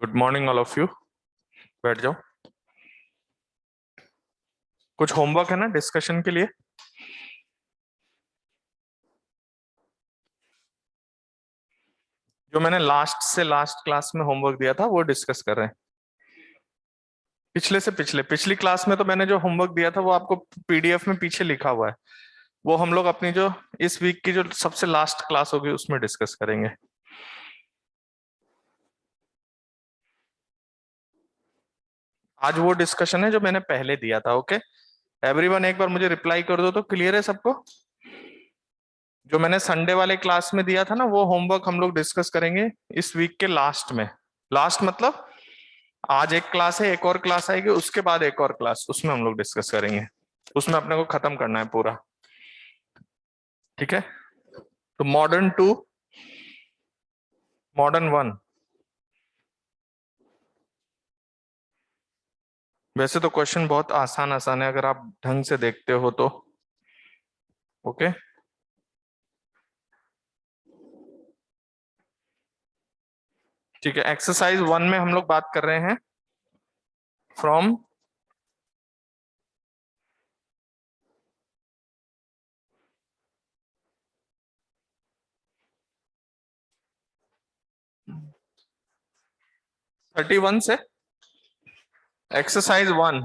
Good morning all of you. बैठ जाओ। कुछ होमवर्क है ना डिस्कशन के लिए? जो मैंने लास्ट से लास्ट क्लास में होमवर्क दिया था वो डिस्कस कर रहे हैं। पिछले से पिछली क्लास में तो मैंने जो होमवर्क दिया था वो आपको पीडीएफ में पीछे लिखा हुआ है। वो हम लोग अपनी जो इस वीक की जो सबसे लास्ट क्लास होगी उसमें डिस्कस करेंगे। आज वो डिस्कशन है जो मैंने पहले दिया था। ओके एवरीवन, एक बार मुझे रिप्लाई कर दो तो क्लियर है सबको। जो मैंने संडे वाले क्लास में दिया था ना वो होमवर्क हम लोग डिस्कस करेंगे इस वीक के लास्ट में। लास्ट मतलब आज एक क्लास है, एक और क्लास आएगी, उसके बाद एक और क्लास, उसमें हम लोग डिस्कस करेंगे। उसमें अपने को खत्म करना है पूरा। ठीक है, तो मॉडर्न टू मॉडर्न वन। वैसे तो क्वेश्चन बहुत आसान आसान है अगर आप ढंग से देखते हो तो। ओके, ठीक है। एक्सरसाइज 1 में हम लोग बात कर रहे हैं फ्रॉम थर्टी वन से। Exercise 1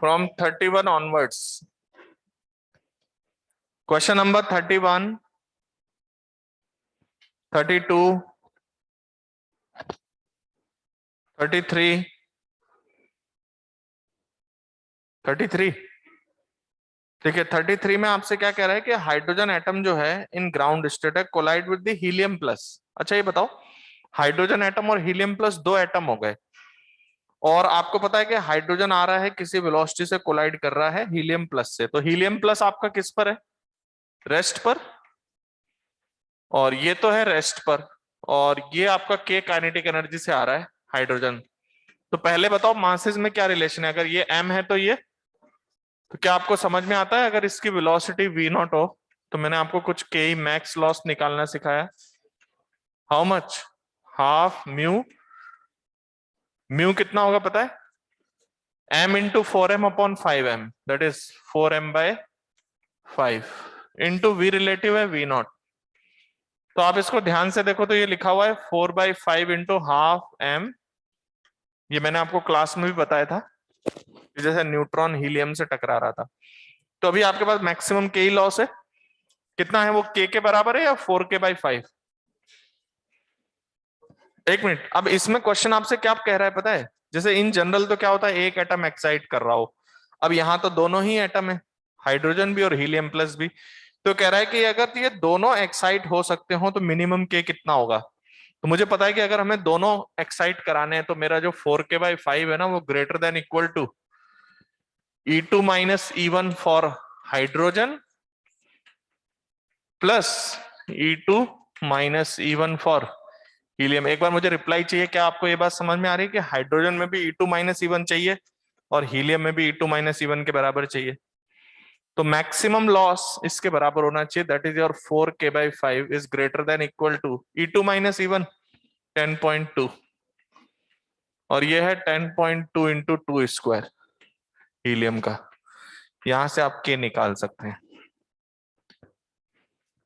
from 31 onwards. Question number 31, 32, 33, 33। ठीक है, 33 में आपसे क्या कह रहा है कि हाइड्रोजन एटम जो है इन ग्राउंड स्टेट है, collide with the helium plus. अच्छा ये बताओ, हाइड्रोजन एटम और हीलियम प्लस दो एटम हो गए, और आपको पता है कि हाइड्रोजन आ रहा है किसी वेलोसिटी से कोलाइड कर रहा है हीलियम प्लस से, तो हीलियम प्लस आपका किस पर है? रेस्ट पर। और ये तो है रेस्ट पर, और ये आपका के काइनेटिक एनर्जी से आ रहा है हाइड्रोजन। तो पहले बताओ मासेस में क्या रिलेशन है? अगर ये m है तो ये, तो क्या आपको समझ में आता है अगर इसकी वेलोसिटी v नॉट हो तो मैंने आपको कुछ के मैक्स लॉस निकालना सिखाया। How much? Half mu. Mu कितना होगा पता है? m into 4m upon 5m, that is 4m/5 into v relative है v नॉट। तो आप इसको ध्यान से देखो तो ये लिखा हुआ है 4/5 इंटू हाफ m। ये मैंने आपको क्लास में भी बताया था, जैसे न्यूट्रॉन हीलियम से टकरा रहा था। तो अभी आपके पास मैक्सिमम के ही लॉस है, कितना है वो? के बराबर है या 4k/5? एक मिनट, अब इसमें क्वेश्चन आपसे क्या कह रहा है पता है? जैसे इन जनरल तो क्या होता है, एक एटम एक्साइट कर रहा हो। अब यहाँ तो दोनों ही एटम है, हाइड्रोजन भी और हीलियम प्लस भी। तो कह रहा है कि अगर ये दोनों एक्साइट हो सकते हो तो मिनिमम के कितना होगा? तो मुझे पता है कि अगर हमें दोनों एक्साइट कराने हैं तो मेरा जो 4k/5 है ना वो greater than equal to E2 minus E1 for hydrogen plus E2 minus E1 for helium. एक बार मुझे रिप्लाई चाहिए, क्या आपको ये बात समझ में आ रही है कि हाइड्रोजन में भी E2 माइनस E1 चाहिए और हीलियम में भी E2 माइनस E1 के बराबर चाहिए? तो मैक्सिमम लॉस इसके बराबर होना चाहिए, that is your 4k/5 is greater than equal to E2 minus E1 10.2, और ये है 10.2 इंटू 2 स्क्वायर हीलियम का। यहां से आप के निकाल सकते हैं।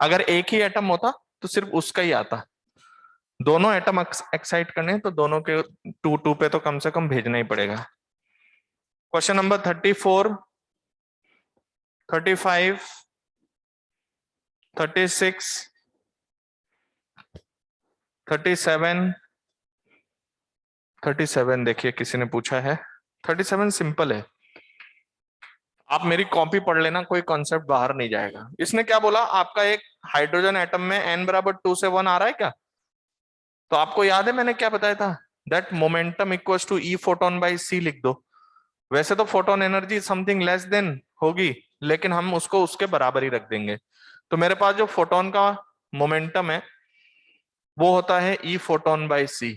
अगर एक ही एटम होता तो सिर्फ उसका ही आता, दोनों एटम एक्साइट करने तो दोनों के 2 पे तो कम से कम भेजना ही पड़ेगा। क्वेश्चन नंबर 34, 35, 36, 37, 37 देखिए किसी ने पूछा है। 37 सिंपल है, आप मेरी कॉपी पढ़ लेना, कोई कॉन्सेप्ट बाहर नहीं जाएगा। इसने क्या बोला, आपका एक हाइड्रोजन एटम में n बराबर 2 से 1 आ रहा है क्या? तो आपको याद है मैंने क्या बताया था? That momentum equals to E photon by C लिख दो। वैसे तो photon energy something less than होगी, लेकिन हम उसको उसके बराबर ही रख देंगे। तो मेरे पास जो फोटोन का मोमेंटम है वो होता है ई फोटोन बाई सी।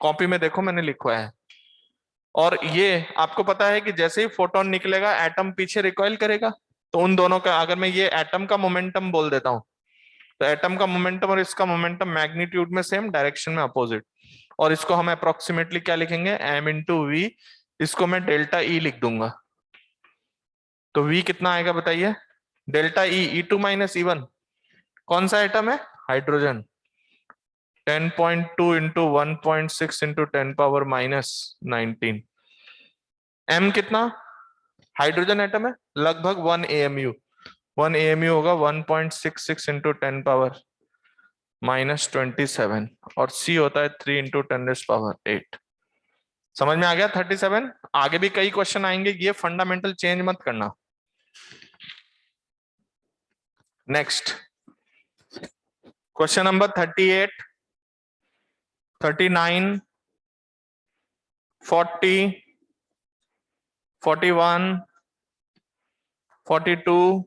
कॉपी में देखो मैंने लिखा है। और ये आपको पता है कि जैसे ही फोटोन निकलेगा एटम पीछे रिकॉइल करेगा, तो उन दोनों का, अगर मैं ये एटम का मोमेंटम बोल देता हूं तो एटम का मोमेंटम और इसका मोमेंटम मैग्नीट्यूड में सेम, डायरेक्शन में अपोजिट। और इसको हम अप्रोक्सीमेटली क्या लिखेंगे, m इंटू वी, इसको मैं डेल्टा ई लिख दूंगा। तो v कितना आएगा बताइए, delta E, E2 minus E1। कौन सा एटम है, hydrogen. 10.2 into 1.6 into 10 power minus 19। m कितना, हाइड्रोजन एटम है, लगभग 1 AMU। 1 AMU होगा 1.66 इंटू 10 पावर माइनस 27, और c होता है 3 इंटू 10 पावर 8। समझ में आ गया 37। आगे भी कई क्वेश्चन आएंगे, ये फंडामेंटल चेंज मत करना। नेक्स्ट क्वेश्चन नंबर 38, 39, 40, 41, 42,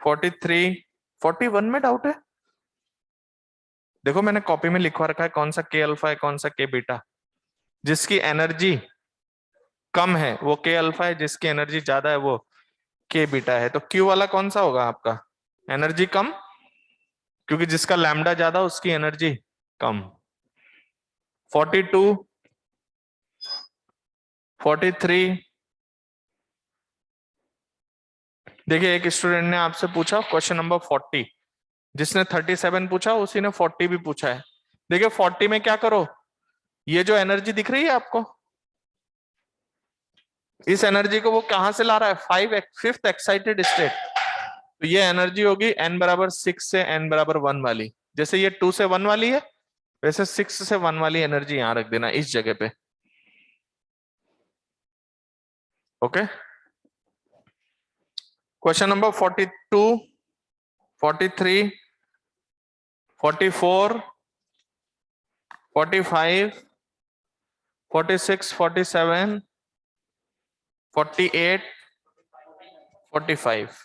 43, 41 में डाउट है। देखो मैंने कॉपी में लिखवा रखा है कौन सा के अल्फा है कौन सा के बीटा। जिसकी एनर्जी कम है वो के अल्फा है, जिसकी एनर्जी ज्यादा है वो के बीटा है। तो क्यू वाला कौन सा होगा आपका, एनर्जी कम, क्योंकि जिसका लैम्डा ज्यादा उसकी एनर्जी कम। 42, 43। देखिए एक स्टूडेंट ने आपसे पूछा क्वेश्चन नंबर 40, जिसने 37 पूछा उसी ने 40 भी पूछा है। देखिए 40 में क्या करो, ये जो एनर्जी दिख रही है आपको, इस एनर्जी को वो कहां से ला रहा है, फिफ्थ एक्साइटेड स्टेट। तो ये एनर्जी होगी n बराबर 6 से n बराबर 1 वाली। जैसे ये 2 से 1 वाली है, वैसे 6 से 1 वाली एनर्जी यहां रख देना इस जगह पे। Okay, question number 42, 43, 44, 45, 46, 47, 48, 45।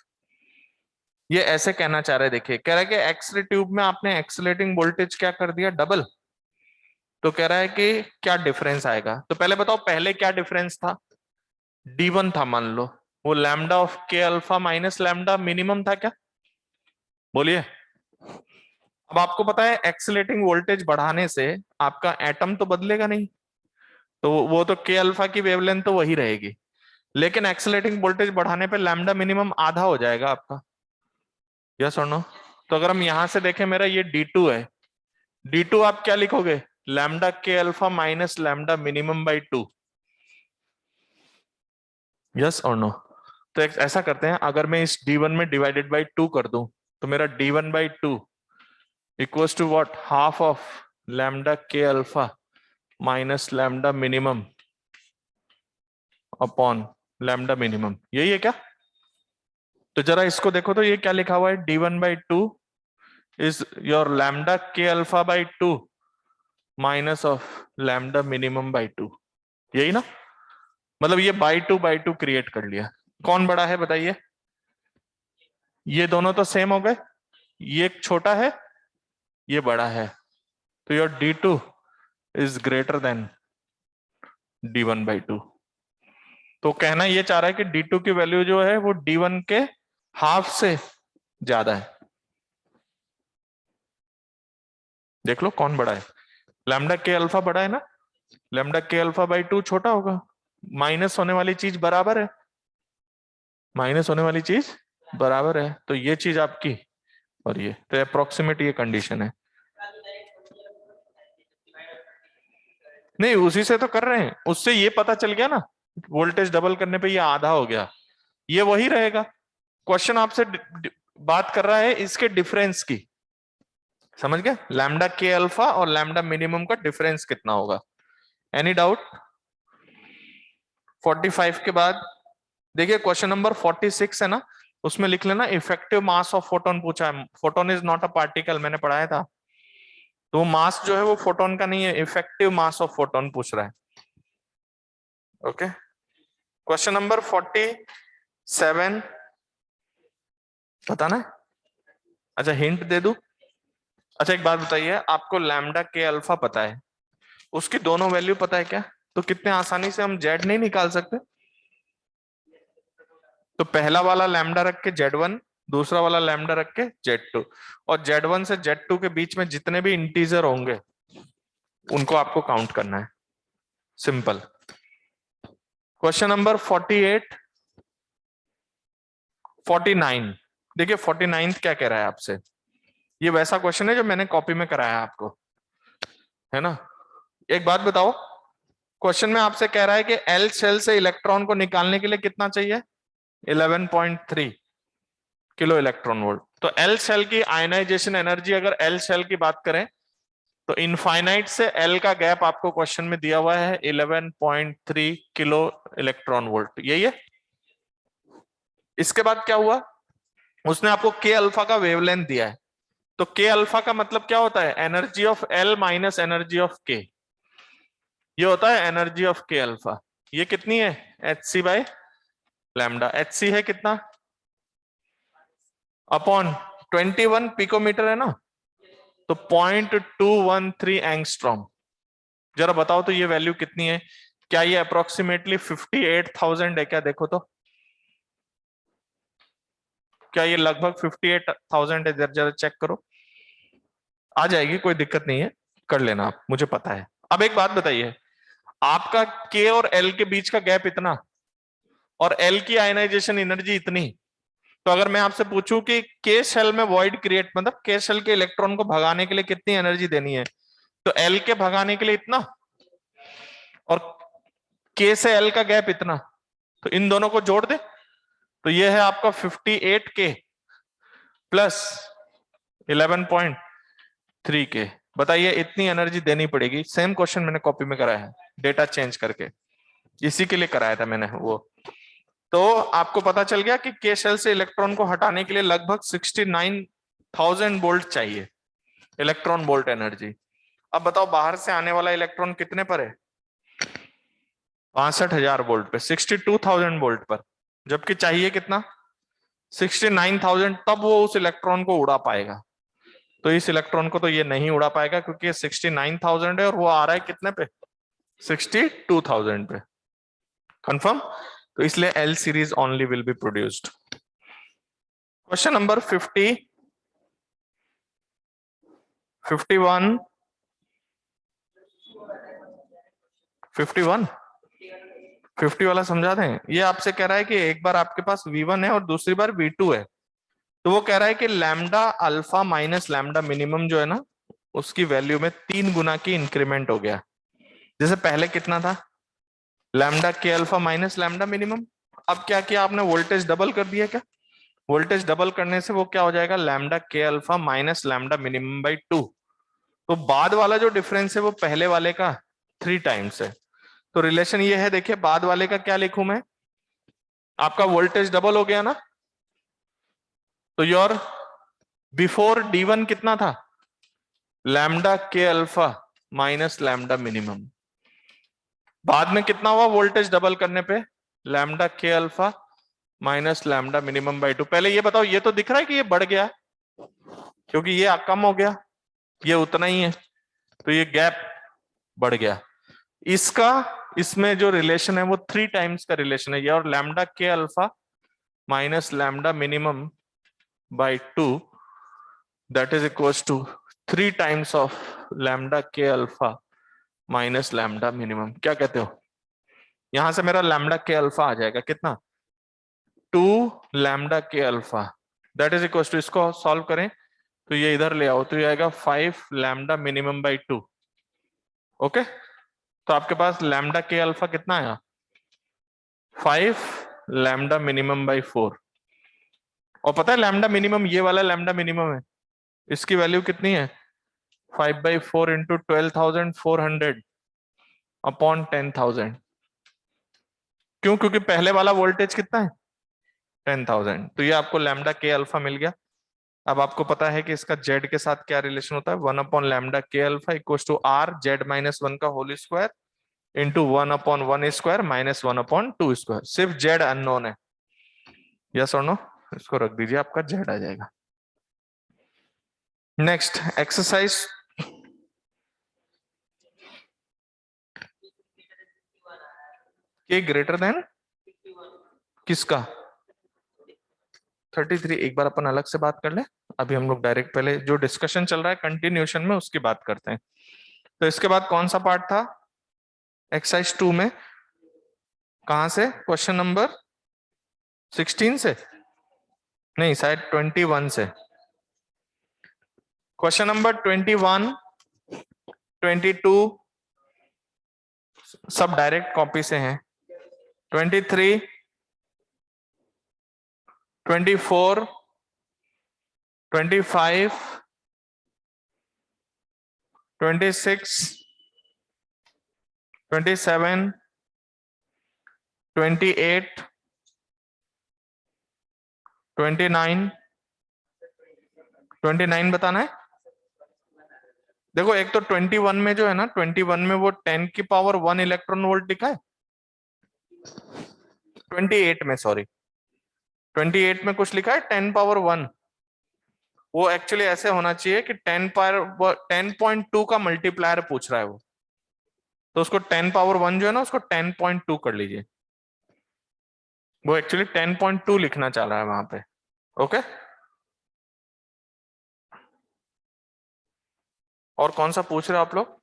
ये ऐसे कहना चाह रहे, देखिए कह रहा है कि एक्सरे ट्यूब में आपने एक्सीलरेटिंग वोल्टेज क्या कर दिया, डबल। तो कह रहा है कि क्या डिफरेंस आएगा। तो पहले बताओ पहले क्या डिफरेंस था, D1 था मान लो, वो लैम्डा ऑफ के अल्फा माइनस लैम्डा मिनिमम था क्या, बोलिए। अब आपको पता है एक्सीलरेटिंग वोल्टेज बढ़ाने से आपका एटम तो बदलेगा नहीं, तो वो तो के अल्फा की वेवलेंथ तो वही रहेगी, लेकिन एक्सीलरेटिंग वोल्टेज बढ़ाने पे लैम्डा मिनिमम आधा हो जाएगा आपका, यस और नो। तो अगर हम यहां से देखें, मेरा ये D2 है, D2 आप क्या लिखोगे, लैम्डा के alpha minus lambda minimum by 2, yes और नो। तो ऐसा करते हैं, अगर मैं इस D1 में डिवाइडेड बाई 2 कर दूं, तो मेरा D1 by 2 equals to what, half of lambda के alpha minus lambda minimum upon lambda minimum, यही है क्या। तो जरा इसको देखो, तो ये क्या लिखा हुआ है, D1 by 2 is your lambda के alpha by 2 minus of lambda minimum by 2, यही ना। मतलब ये बाई टू क्रिएट कर लिया। कौन बड़ा है बताइए, ये दोनों तो सेम हो गए, ये छोटा है ये बड़ा है, तो your D2 is greater then D1 by 2। तो कहना ये चाह रहा है कि D2 की वैल्यू जो है वो D1 के हाफ से ज्यादा है। देख लो कौन बड़ा है, लैम्डा के अल्फा बड़ा है ना, लैम्डा के अल्फा बाई 2 छोटा होगा। माइनस होने वाली चीज बराबर है, माइनस होने वाली चीज बराबर है, तो ये चीज आपकी और ये तो अप्रोक्सीमेट ये कंडीशन है। नहीं उसी से तो कर रहे हैं, उससे ये पता चल गया ना, वोल्टेज डबल करने पे ये आधा हो गया, ये वही रहेगा। क्वेश्चन आपसे बात कर रहा है इसके डिफरेंस की, समझ गए, लैम्डा के अल्फा और लैम्डा मिनिमम का डिफरेंस कितना होगा। Any doubt. 45 के बाद देखिए क्वेश्चन नंबर 46 है ना, उसमें लिख लेना इफेक्टिव मास ऑफ फोटोन पूछा है। Photon is not a particle, मैंने पढ़ाया था। तो मास जो है वो फोटोन का नहीं है, इफेक्टिव मास ऑफ फोटोन पूछ रहा है। ओके, क्वेश्चन नंबर 47 बताना है। अच्छा हिंट दे दूं। अच्छा एक बात बताइए, आपको लैम्डा के अल्फा पता है, उसकी दोनों वैल्यू पता है क्या, तो कितने आसानी से हम जेड नहीं निकाल सकते। तो पहला वाला लैम्डा रख के Z1 दूसरा वाला लैम्डा रख के Z2, और Z1 से Z2 के बीच में जितने भी इंटीजर होंगे उनको आपको काउंट करना है। सिंपल। Question number 48, 49। देखिए 49 क्या कह रहा है आपसे, ये वैसा क्वेश्चन है जो मैंने कॉपी में कराया आपको, है ना। एक बात बताओ, क्वेश्चन में आपसे कह रहा है कि एल शेल से इलेक्ट्रॉन को निकालने के लिए कितना चाहिए, 11.3 किलो इलेक्ट्रॉन वोल्ट। तो एल शेल की आयनाइजेशन एनर्जी, अगर एल शेल की बात करें तो इनफाइनाइट से एल का गैप आपको क्वेश्चन में दिया हुआ है 11.3 किलो इलेक्ट्रॉन वोल्ट, यही है। इसके बाद क्या हुआ, उसने आपको के अल्फा का वेवलेंथ दिया है। तो के अल्फा का मतलब क्या होता है, energy of L minus energy of के, ये होता है एनर्जी ऑफ के अल्फा। ये कितनी है, H C by lambda. H C है कितना, अपॉन 21 पिकोमीटर है ना, तो 0.213 एंगस्ट्रॉम। जरा बताओ तो ये वैल्यू कितनी है, क्या ये अप्रोक्सीमेटली 58,000 है क्या, देखो तो क्या ये लगभग 58,000 है, जरा जरा चेक करो। आ जाएगी, कोई दिक्कत नहीं है, कर लेना आप, मुझे पता है। अब एक बात बताइए, आपका के और एल के बीच का गैप इतना, और एल की आयनाइजेशन एनर्जी इतनी, तो अगर मैं आपसे पूछूं कि के शेल में वॉइड क्रिएट, मतलब के शेल के इलेक्ट्रॉन को भगाने के लिए कितनी एनर्जी देनी है, तो एल के भगाने के लिए इतना, और के से एल का गैप इतना, तो इन दोनों को जोड़ दे तो ये है आपका 58 के प्लस 11.3 के। बताइए इतनी एनर्जी देनी पड़ेगी। सेम क्वेश्चन मैंने कॉपी में कराया है, डेटा चेंज करके, इसी के लिए कराया था मैंने वो। तो आपको पता चल गया कि के शेल से इलेक्ट्रॉन को हटाने के लिए लगभग 69,000 वोल्ट चाहिए इलेक्ट्रॉन वोल्ट एनर्जी। अब बताओ बाहर से आने वाला इलेक्ट्रॉन कितने पर है, 62,000 वोल्ट पे, 62,000 वोल्ट पर, जबकि चाहिए कितना, 69,000, तब वो उस इलेक्ट्रॉन को उड़ा पाएगा। तो इस इलेक्ट्रॉन को तो ये नहीं उड़ा पाएगा क्योंकि ये 69,000 है और वो आ रहा है कितने पे, 62,000 पे। कंफर्म। तो इसलिए L series only will be produced. Question number 50, 51, 51, 50 वाला समझा दें। ये आपसे कह रहा है कि एक बार आपके पास V1 है और दूसरी बार V2 है, तो वो कह रहा है कि lambda alpha minus lambda minimum जो है ना, उसकी वैल्यू में 3 गुना की इंक्रीमेंट हो गया। जैसे पहले कितना था, लैम्डा के अल्फा माइनस लैम्डा मिनिमम। अब क्या किया आपने, वोल्टेज डबल कर दिया क्या, वोल्टेज डबल करने से वो क्या हो जाएगा, लैम्डा के alpha minus lambda minimum by 2। तो बाद वाला जो डिफरेंस है वो पहले वाले का 3 टाइम्स है। तो रिलेशन ये है, देखिए बाद वाले का क्या लिखूं मैं, आपका वोल्टेज डबल हो गया ना, तो योर बिफोर D1 कितना था, लैम्डा के अल्फा माइनस लैम्डा मिनिमम, बाद में कितना हुआ वोल्टेज डबल करने पे, लैम्डा के alpha minus lambda minimum by 2। पहले ये बताओ, ये तो दिख रहा है कि ये बढ़ गया क्योंकि ये कम हो गया, ये उतना ही है, तो ये गैप बढ़ गया। इसका इसमें जो रिलेशन है वो 3 टाइम्स का रिलेशन है, ये, और लैम्डा के alpha minus lambda minimum by 2, that is equals to 3 times of lambda के अल्फा माइनस लैम्डा मिनिमम। क्या कहते हो, यहां से मेरा लैम्डा के अल्फा आ जाएगा कितना, 2 लैम्डा के alpha, that is equals to, इसको सॉल्व करें तो ये इधर ले आओ तो ये आएगा 5 लैम्डा मिनिमम बाई 2। ओके, तो आपके पास लैम्डा के अल्फा कितना आया, 5 लैम्डा मिनिमम बाई 4। और पता है लैम्डा मिनिमम, ये वाला लैम्डा मिनिमम है, इसकी वैल्यू कितनी है, 5/4 इंटू 12,400 अपॉन 10,000। क्यों, क्योंकि पहले वाला वोल्टेज कितना है, 10,000। तो ये आपको लैम्डा के अल्फा मिल गया। अब आपको पता है कि इसका जेड के साथ क्या रिलेशन होता है, 1 अपॉन लैम्डा के alpha equal to R Z-1 का whole square into 1 upon 1 square minus 1 upon 2 square. सिर्फ जेड अननोन है, यस और नो, इसको रख दीजिए, आपका जेड आ जाएगा। Next exercise, K greater than किसका, 33 एक बार अपन अलग से बात कर ले। अभी हम लोग डायरेक्ट पहले जो डिस्कशन चल रहा है कंटिन्यूशन में उसकी बात करते हैं। तो इसके बाद कौन सा पार्ट था एक्सरसाइज 2 में, कहां से क्वेश्चन नंबर 16 से, नहीं शायद 21 से। क्वेश्चन नंबर 21, 22 सब डायरेक्ट कॉपी से हैं। 23, 24, 25, 26, 27, 28, 29, 29 बताना है। देखो एक तो 21 में जो है ना, 21 में वो 10 की पावर 1 इलेक्ट्रॉन वोल्ट लिखा है। 28 में, सॉरी 28 में कुछ लिखा है 10 पावर 1। वो एक्चुअली ऐसे होना चाहिए कि 10 पावर 10.2 का मल्टीप्लायर पूछ रहा है वो, तो उसको 10 पावर 1 जो है ना उसको 10.2 कर लीजिए। वो एक्चुअली 10.2 लिखना चाह रहा है वहां पे। ओके, और कौन सा पूछ रहे हो आप लोग?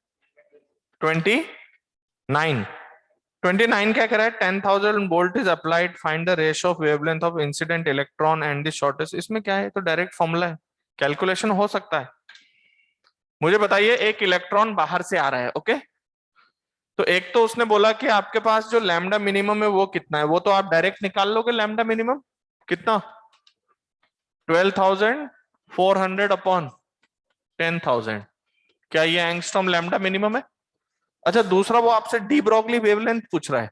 29। 29 क्या कह रहा है? 10,000 volt is applied, find the ratio of wavelength of incident electron and the shortest. इसमें क्या है, तो डायरेक्ट फॉर्मूला है, कैलकुलेशन हो सकता है। मुझे बताइए, एक इलेक्ट्रॉन बाहर से आ रहा है, ओके, तो एक तो उसने बोला कि आपके पास जो लैम्डा मिनिमम है वो कितना है, वो तो आप डायरेक्ट निकाल लोगे। लैम्डा मिनिमम कितना? 12,400 अपॉन 10,000। क्या ये एंगस्ट्रॉम लैम्डा मिनिमम है? अच्छा, दूसरा वो आपसे डी ब्रोगली वेवलेंथ पूछ रहा है।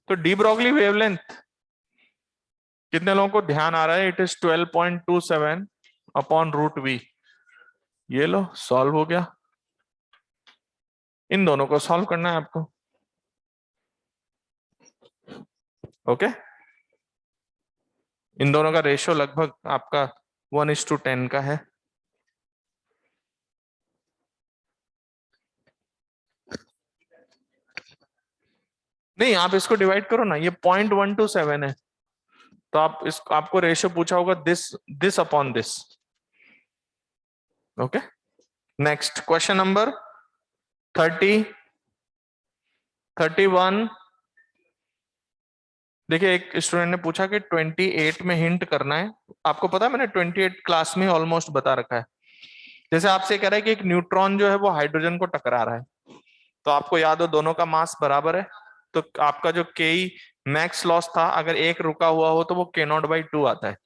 तो डी ब्रोगली वेवलेंथ कितने लोगों को ध्यान आ रहा है? It is 12.27 upon root v. ये लो, सॉल्व हो गया। इन दोनों को सॉल्व करना है आपको। ओके, इन दोनों का रेशियो लगभग आपका 1:10 का है। नहीं, आप इसको डिवाइड करो ना, ये 0.127 है, तो आप इस आपको रेशियो पूछा होगा this this upon this. Okay, next question number 30, 31। देखिए, एक स्टूडेंट ने पूछा कि 28 में हिंट करना है। आपको पता है मैंने 28 क्लास में ऑलमोस्ट बता रखा है। जैसे आपसे कह रहा है कि एक न्यूट्रॉन जो है वो हाइड्रोजन को टकरा रहा है, तो आपको याद हो दोनों का मास बराबर है, तो आपका जो के मैक्स लॉस था, अगर एक रुका हुआ हो तो वो k0/2 आता है।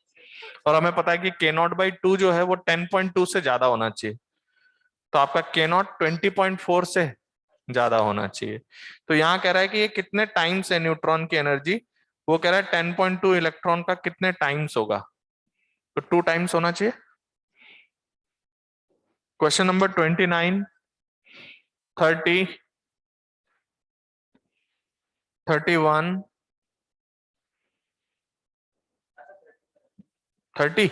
और हमें पता है कि k0/2 जो है वो 10.2 से ज्यादा होना चाहिए, तो आपका k0 20.4 से ज्यादा होना चाहिए। तो यहाँ कह रहा है कि ये कितने टाइम्स है न्यूट्रॉन की एनर्जी, वो कह रहा है 10.2 इलेक्ट्रॉन का कितने टाइम्स होगा, तो 2 टाइम्स होना चाहिए। Question number 29, 30, 31, 30।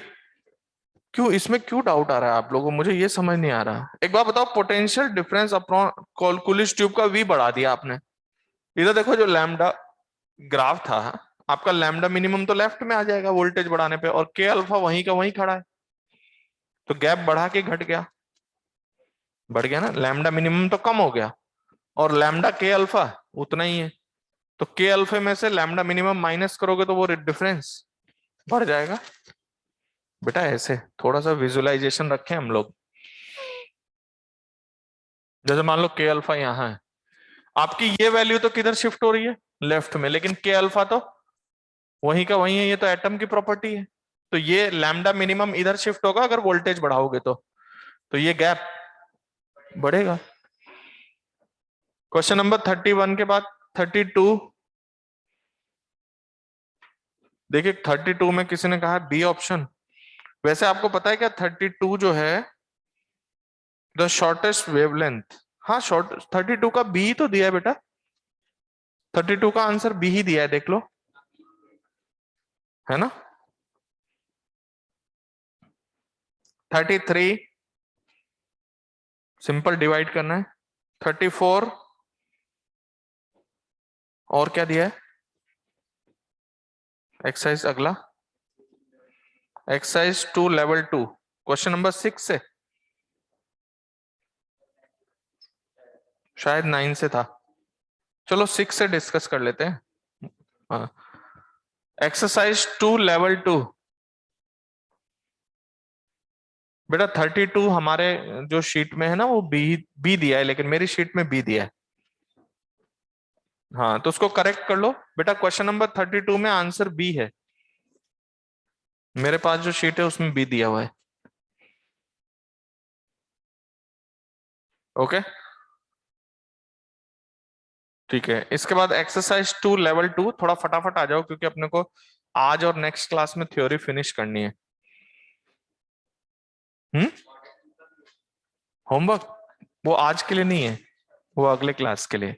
क्यों इसमें क्यों डाउट आ रहा है आप लोगों को? मुझे ये समझ नहीं आ रहा। एक बार बताओ, पोटेंशियल डिफरेंस अपॉन कोलिस ट्यूब का वी बढ़ा दिया आपने। इधर देखो, जो लैम्डा ग्राफ था आपका, लैम्डा मिनिमम तो लेफ्ट में आ जाएगा वोल्टेज बढ़ाने पे, और के अल्फा वहीं का वहीं खड़ा है, तो गैप बढ़ा के घट गया, बढ़ गया ना। लैम्डा मिनिमम तो कम हो गया, और लैम्डा के अल्फा उतना ही है, तो के अल्फा में से लैम्डा मिनिमम माइनस करोगे तो वो डिफरेंस बढ़ जाएगा। बेटा ऐसे थोड़ा सा विजुअलाइजेशन रखें हम लोग। जैसे मान लो के अल्फा यहाँ है, आपकी ये वैल्यू तो किधर शिफ्ट हो रही है? लेफ्ट में, लेकिन के अल्फा तो वहीं का वहीं है, ये तो एटम की प्रॉपर्टी है। तो ये लैम्डा मिनिमम इधर शिफ्ट होगा अगर वोल्टेज बढ़ाओगे तो ये गैप बढ़ेगा। क्वेश्चन नंबर 31 के बाद 32। देखिए 32 में किसी ने कहा बी ऑप्शन। वैसे आपको पता है क्या 32 जो है द शॉर्टेस्ट वेवलेंथ? हाँ, शॉर्ट 32 का बी तो दिया है बेटा, 32 का आंसर बी ही दिया है, देख लो, है ना। 33 सिंपल डिवाइड करना है। 34 और क्या दिया है एक्सरसाइज अगला? एक्सरसाइज 2 लेवल 2 क्वेश्चन नंबर 6 से, शायद 9 से था। चलो 6 से डिस्कस कर लेते हैं। हाँ, एक्सरसाइज 2 लेवल 2। बेटा 32 हमारे जो शीट में है ना वो बी दिया है, लेकिन मेरी शीट में बी दिया है। हाँ तो उसको करेक्ट कर लो बेटा। क्वेश्चन नंबर 32 में आंसर बी है, मेरे पास जो शीट है उसमें बी दिया हुआ है। ओके ठीक है। इसके बाद एक्सरसाइज 2 लेवल 2, थोड़ा फटाफट आ जाओ क्योंकि अपने को आज और नेक्स्ट क्लास में थ्योरी फिनिश करनी है। हम्म, होमवर्क वो आज के लिए नहीं है, वो अगले क्लास के लिए।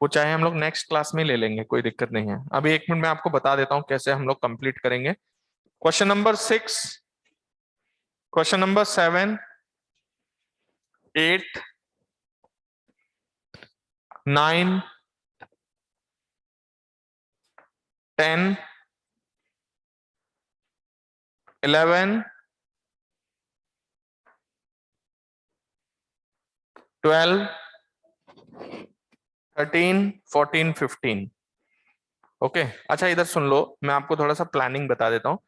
वो चाहे हम लोग नेक्स्ट क्लास में ले लेंगे, कोई दिक्कत नहीं है। अभी 1 मिनट में आपको बता देता हूँ कैसे हम लोग कंप्लीट करेंगे। Question number 6, question number 7, 8, 9, 10, 11, 12, 13, 14, 15। Okay अच्छा इधर सुन लो, मैं आपको थोड़ा सा प्लानिंग बता देता हूँ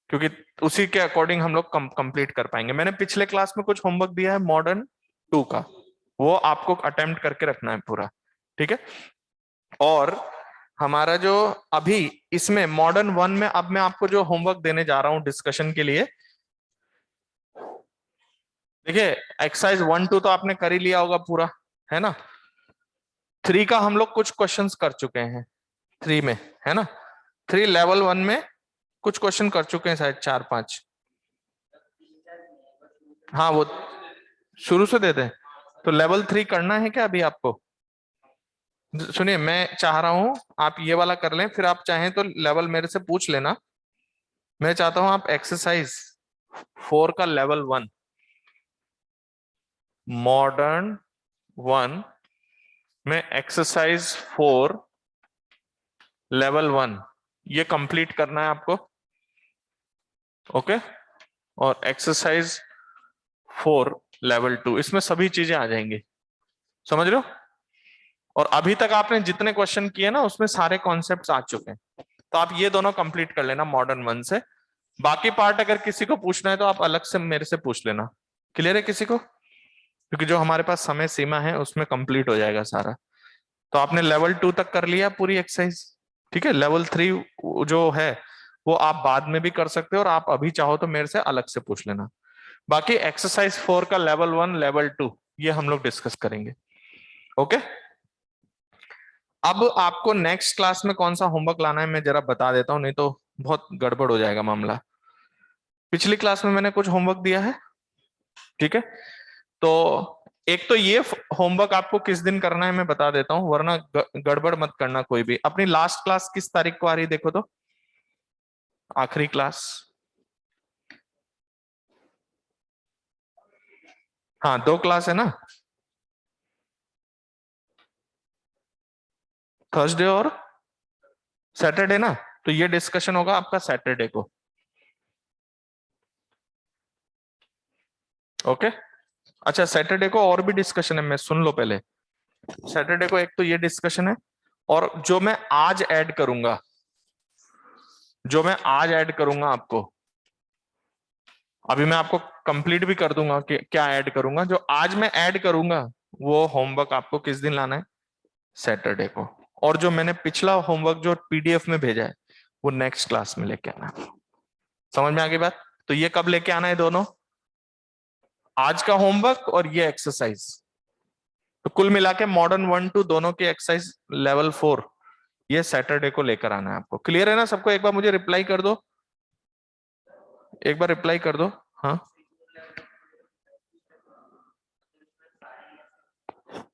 क्योंकि उसी के अकॉर्डिंग हम लोग कंप्लीट कर पाएंगे। मैंने पिछले क्लास में कुछ होमवर्क दिया है मॉडर्न 2 का, वो आपको अटेम्प्ट करके रखना है पूरा, ठीक है। और हमारा जो अभी इसमें मॉडर्न 1 में अब मैं आपको जो होमवर्क देने जा रहा हूं डिस्कशन के लिए, देखिए एक्सरसाइज 1 2 तो आपने कर ही लिया होगा पूरा, है ना। 3 का हम लोग कुछ क्वेश्चंस कर चुके हैं 3 में, है ना। 3 लेवल 1 में कुछ क्वेश्चन कर चुके हैं शायद 4 5। हाँ वो शुरू से दे दें, तो लेवल 3 करना है क्या अभी आपको? सुनिए मैं चाह रहा हूं आप ये वाला कर लें, फिर आप चाहें तो लेवल मेरे से पूछ लेना। मैं चाहता हूं आप एक्सरसाइज 4 का लेवल 1, मॉडर्न 1 में एक्सरसाइज 4 लेवल 1 ये कंप्लीट करना है आपको। ओके और एक्सरसाइज 4 लेवल 2 इसमें सभी चीजें आ जाएंगी, समझ रहे हो। और अभी तक आपने जितने क्वेश्चन किए ना उसमें सारे कॉन्सेप्ट्स आ चुके हैं, तो आप ये दोनों कंप्लीट कर लेना मॉडर्न 1 से। बाकी पार्ट अगर किसी को पूछना है तो आप अलग से मेरे से पूछ लेना। क्लियर है किसी को? क्योंकि जो हमारे पास समय सीमा है उसमें कंप्लीट हो जाएगा सारा। तो आपने लेवल 2 तक कर लिया पूरी एक्सरसाइज, ठीक है। लेवल 3 जो है वो आप बाद में भी कर सकते हो और आप अभी चाहो तो मेरे से अलग से पूछ लेना। बाकी एक्सरसाइज 4 का लेवल 1 लेवल 2 ये हम लोग डिस्कस करेंगे। ओके अब आपको नेक्स्ट क्लास में कौन सा होमवर्क लाना है मैं जरा बता देता हूं, नहीं तो बहुत गड़बड़ हो जाएगा मामला। पिछली क्लास में मैंने कुछ होमवर्क दिया है, ठीक है। तो एक तो ये होमवर्क आपको किस दिन करना है मैं बता देता हूं, वरना गड़बड़ मत करना कोई भी। अपनी लास्ट क्लास किस तारीख को आ रही देखो तो, आखिरी क्लास। हाँ 2 क्लास है ना, थर्सडे और सैटरडे ना। तो ये डिस्कशन होगा आपका सैटरडे को। ओके अच्छा सैटरडे को और भी डिस्कशन है, मैं सुन लो पहले। सैटरडे को एक तो ये डिस्कशन है, और जो मैं आज ऐड करूंगा, जो मैं आज ऐड करूंगा आपको, अभी मैं आपको कंप्लीट भी कर दूंगा कि क्या ऐड करूंगा। जो आज मैं ऐड करूंगा वो होमवर्क आपको किस दिन लाना है, सैटरडे को। और जो मैंने पिछला होमवर्क जो पीडीएफ में भेजा है वो नेक्स्ट क्लास में लेके आना है। समझ में आ गई बात? तो ये कब लेके आना है दोनों, आज का होमवर्क और ये एक्सरसाइज। तो कुल मिला के मॉडर्न 1 2 दोनों की एक्सरसाइज लेवल 4 ये सैटरडे को लेकर आना है आपको। क्लियर है ना सबको? एक बार मुझे रिप्लाई कर दो, एक बार रिप्लाई कर दो। हाँ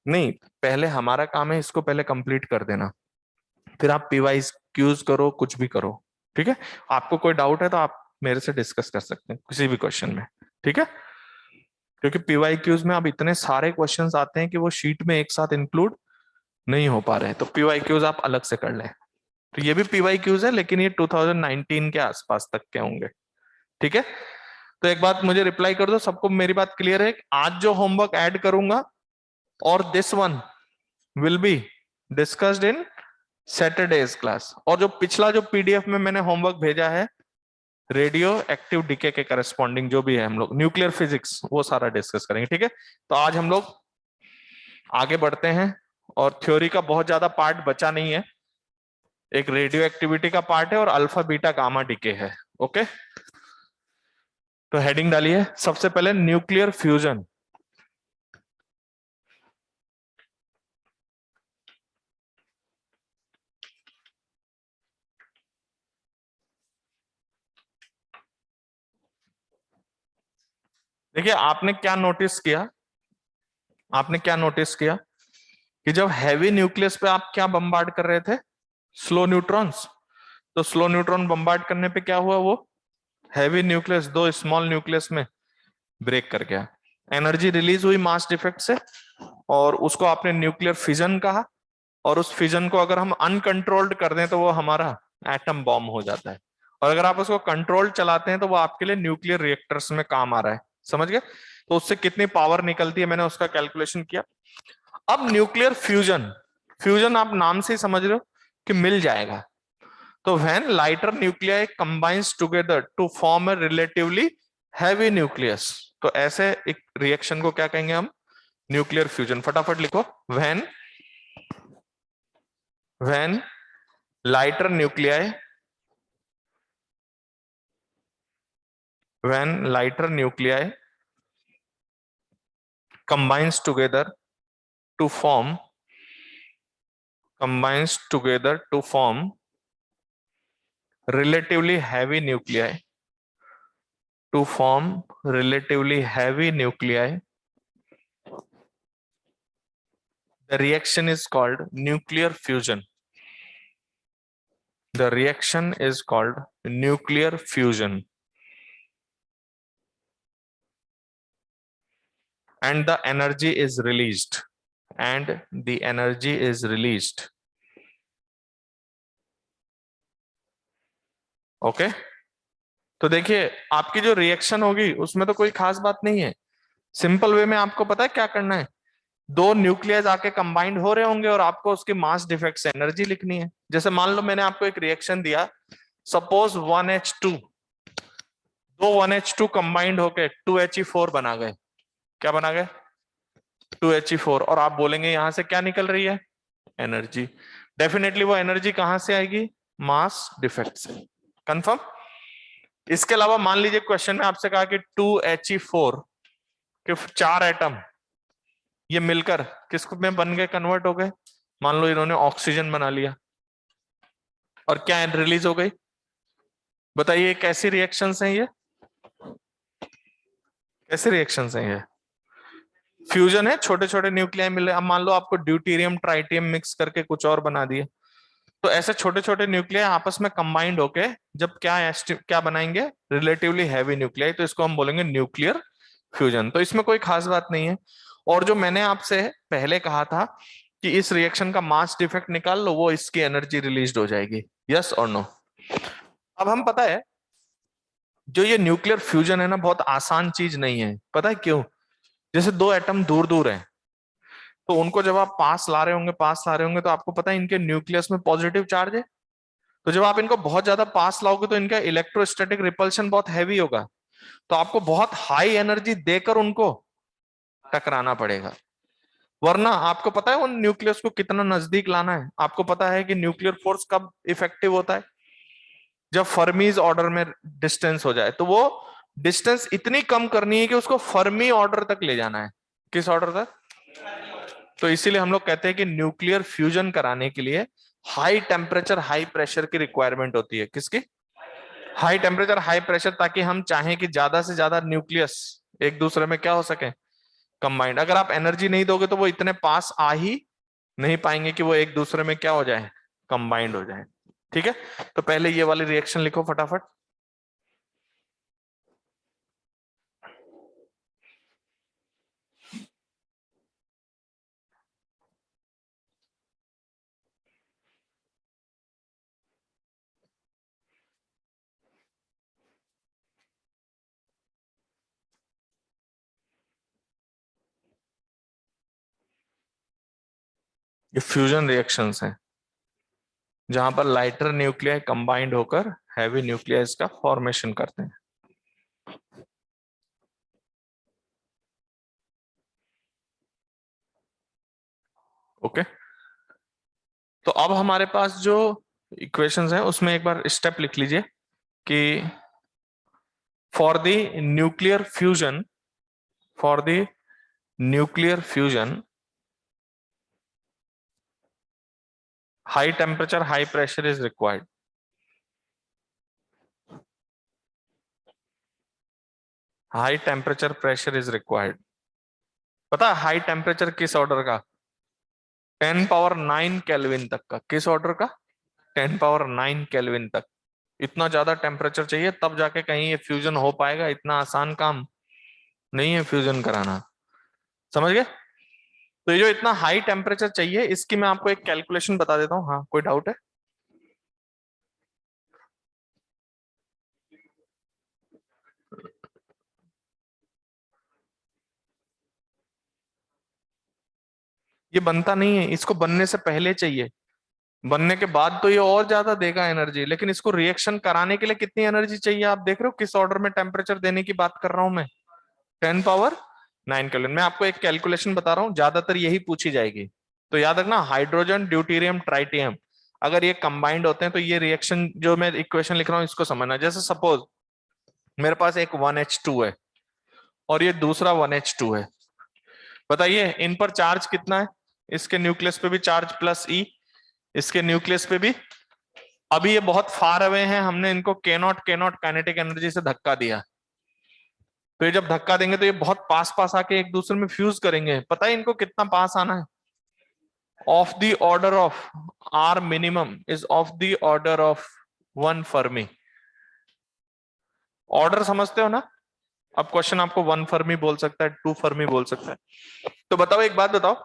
नहीं पहले हमारा काम है इसको पहले कंप्लीट कर देना, फिर आप पीवाई क्यूज करो कुछ भी करो, ठीक है। आपको कोई डाउट है तो आप मेरे से डिस्कस कर सकते हैं किसी भी क्वेश्चन में, ठीक है। क्योंकि पीवाई क्यूज में अब इतने सारे क्वेश्चंस आते हैं कि वो शीट में एक साथ इंक्लूड नहीं हो पा रहे हैं, तो पीवाई क्यूज आप अलग से कर लें। तो ये भी पीवाई क्यूज है लेकिन ये 2019 के आसपास तक के होंगे, ठीक है, तो एक बात मुझे रिप्लाई कर दो, सबको मेरी बात क्लियर है? आज जो होमवर्क ऐड करूंगा और this one will be discussed in Saturdays class, और जो पिछला जो पीडीएफ में मैंने होमवर्क भेजा है रेडियो एक्टिव डीके के करस्पॉन्डिंग जो भी है, हम लोग न्यूक्लियर फिजिक्स वो सारा डिस्कस करेंगे। ठीक है, तो आज हम लोग आगे बढ़ते हैं, और थ्योरी का बहुत ज्यादा पार्ट बचा नहीं है, एक रेडियो एक्टिविटी का पार्ट है और अल्फा बीटा गामा डीके है। ओके, तो हेडिंग डालिए सबसे पहले न्यूक्लियर फ्यूजन। देखिए आपने क्या नोटिस किया, आपने क्या नोटिस किया कि जब हैवी न्यूक्लियस पे आप क्या बम्बार्ड कर रहे थे, स्लो न्यूट्रॉन्स, तो स्लो न्यूट्रॉन बम्बार्ड करने पे क्या हुआ, वो हैवी न्यूक्लियस दो स्मॉल न्यूक्लियस में ब्रेक कर गया, एनर्जी रिलीज हुई मास डिफेक्ट से, और उसको आपने न्यूक्लियर फिजन कहा। और उस फिजन को अगर हम अनकंट्रोल्ड कर दें तो वो हमारा एटम बॉम्ब हो जाता है, और अगर आप उसको कंट्रोल चलाते हैं तो वो आपके लिए न्यूक्लियर रिएक्टर्स में काम आ रहा है। समझ गए? तो उससे कितनी पावर निकलती है मैंने उसका कैलकुलेशन किया। अब न्यूक्लियर फ्यूजन, फ्यूजन आप नाम से ही समझ रहे हो कि मिल जाएगा। तो when lighter nuclei combines together to form a relatively heavy nucleus, तो ऐसे एक रिएक्शन को क्या कहेंगे हम, न्यूक्लियर फ्यूजन। फटाफट लिखो, when when lighter nuclei, when lighter nuclei combines together to form combines together to form relatively heavy nuclei, to form relatively heavy nuclei, the reaction is called nuclear fusion. The reaction is called nuclear fusion, and the energy is released, and the energy is released. Okay, तो देखिए आपकी जो reaction होगी उसमें तो कोई खास बात नहीं है, सिंपल वे में आपको पता है क्या करना है, दो न्यूक्लियस आके कंबाइंड हो रहे होंगे और आपको उसके मास डिफेक्ट से एनर्जी लिखनी है। जैसे मान लो मैंने आपको एक रिएक्शन दिया, सपोज 1H2, दो 1H2 कंबाइंड होके 2He4 बना गए, क्या बना गए, 2He4, और आप बोलेंगे यहां से क्या निकल रही है, एनर्जी। डेफिनेटली वो एनर्जी कहां से आएगी, मास डिफेक्ट से, कंफर्म। इसके अलावा मान लीजिए क्वेश्चन में आपसे कहा कि 2He4 के चार एटम ये मिलकर किस में बन गए, कन्वर्ट हो गए, मान लो इन्होंने ऑक्सीजन बना लिया, और क्या रिलीज हो गई, बताइए कैसी रिएक्शंस हैं ये, कैसे रिएक्शंस हैं ये, फ्यूजन है, छोटे छोटे न्यूक्लियाई मिले। अब मान लो आपको ड्यूटेरियम ट्राइटियम मिक्स करके कुछ और बना दिए, तो ऐसे छोटे छोटे न्यूक्लियाई आपस में कंबाइंड होके जब क्या बनाएंगे, रिलेटिवली हैवी न्यूक्लियाई, तो इसको हम बोलेंगे न्यूक्लियर फ्यूजन। तो इसमें कोई खास बात नहीं है। और जो मैंने आपसे पहले कहा था कि इस रिएक्शन का मास डिफेक्ट निकाल लो, वो इसकी एनर्जी रिलीज हो जाएगी, यस और नो। अब हम पता है जो ये न्यूक्लियर फ्यूजन है ना, बहुत आसान चीज नहीं है, पता है क्यों? जैसे दो एटम दूर दूर हैं, तो उनको जब आप पास ला रहे होंगे, पास ला रहे होंगे, तो आपको पता है इनके न्यूक्लियस में पॉजिटिव चार्ज है, तो जब आप इनको बहुत ज्यादा पास लाओगे तो इनका इलेक्ट्रोस्टैटिक रिपल्शन बहुत हैवी होगा, तो आपको बहुत हाई एनर्जी देकर उनको टकराना पड़ेगा। वरना आपको पता है उन न्यूक्लियस को कितना नजदीक लाना है, आपको पता है कि न्यूक्लियर फोर्स कब इफेक्टिव होता है, जब फर्मीज ऑर्डर में डिस्टेंस हो जाए, तो वो डिस्टेंस इतनी कम करनी है कि उसको फर्मी ऑर्डर तक ले जाना है, किस ऑर्डर तक। तो इसीलिए हम लोग कहते हैं कि न्यूक्लियर फ्यूजन कराने के लिए हाई टेम्परेचर हाई प्रेशर की रिक्वायरमेंट होती है, किसकी, हाई टेम्परेचर हाई प्रेशर, ताकि हम चाहें कि ज्यादा से ज्यादा न्यूक्लियस एक दूसरे में क्या हो सके, कंबाइंड। अगर आप एनर्जी नहीं दोगे तो वो इतने पास आ ही नहीं पाएंगे कि वो एक दूसरे में क्या हो जाए, कंबाइंड हो जाए। ठीक है, तो पहले ये वाली रिएक्शन लिखो फटाफट। ये फ्यूजन रिएक्शंस हैं जहां पर लाइटर न्यूक्लियाई कंबाइंड होकर हैवी न्यूक्लियस का फॉर्मेशन करते हैं। ओके, तो अब हमारे पास जो इक्वेशंस हैं उसमें एक बार स्टेप लिख लीजिए कि for the nuclear fusion, for the nuclear fusion high temperature high pressure is required. High temperature pressure is required. पता है हाई टेम्परेचर किस ऑर्डर का? 10⁹ केल्विन तक का। किस ऑर्डर का? 10⁹ केल्विन तक। इतना ज्यादा टेम्परेचर चाहिए तब जाके कहीं ये फ्यूजन हो पाएगा। इतना आसान काम नहीं है फ्यूजन कराना, समझ गए? तो ये जो इतना हाई टेम्परेचर चाहिए, इसकी मैं आपको एक कैलकुलेशन बता देता हूँ। हाँ, कोई डाउट है? ये बनता नहीं है, इसको बनने से पहले चाहिए। बनने के बाद तो ये और ज्यादा देगा एनर्जी, लेकिन इसको रिएक्शन कराने के लिए कितनी एनर्जी चाहिए आप देख रहे हो किस ऑर्डर में टेम्परेचर देने की बात कर रहा हूं मैं। 10⁹ केल्विन। मैं आपको एक कैलकुलेशन बता रहा हूं, ज्यादातर यही पूछी जाएगी। तो याद रखना, हाइड्रोजन ड्यूटेरियम ट्राइटियम अगर ये कंबाइंड होते हैं तो ये रिएक्शन जो मैं इक्वेशन लिख रहा हूं इसको समझना। जैसे सपोज मेरे पास एक 1H2 है और ये दूसरा 1H2 है। बताइए इन पर चार्ज कितना है? इसके न्यूक्लियस पे भी चार्ज प्लस ई, इसके न्यूक्लियस पे भी। अभी ये बहुत फार अवे हैं, हमने इनको के नॉट काइनेटिक एनर्जी से धक्का दिया। तो ये जब धक्का देंगे तो ये बहुत पास पास आके एक दूसरे में फ्यूज करेंगे। पता है इनको कितना पास आना है? Of the order of R minimum is of the order of 1 fermi. Order समझते हो ना? अब क्वेश्चन आपको 1 फर्मी बोल सकता है, 2 फर्मी बोल सकता है। तो बताओ, एक बात बताओ,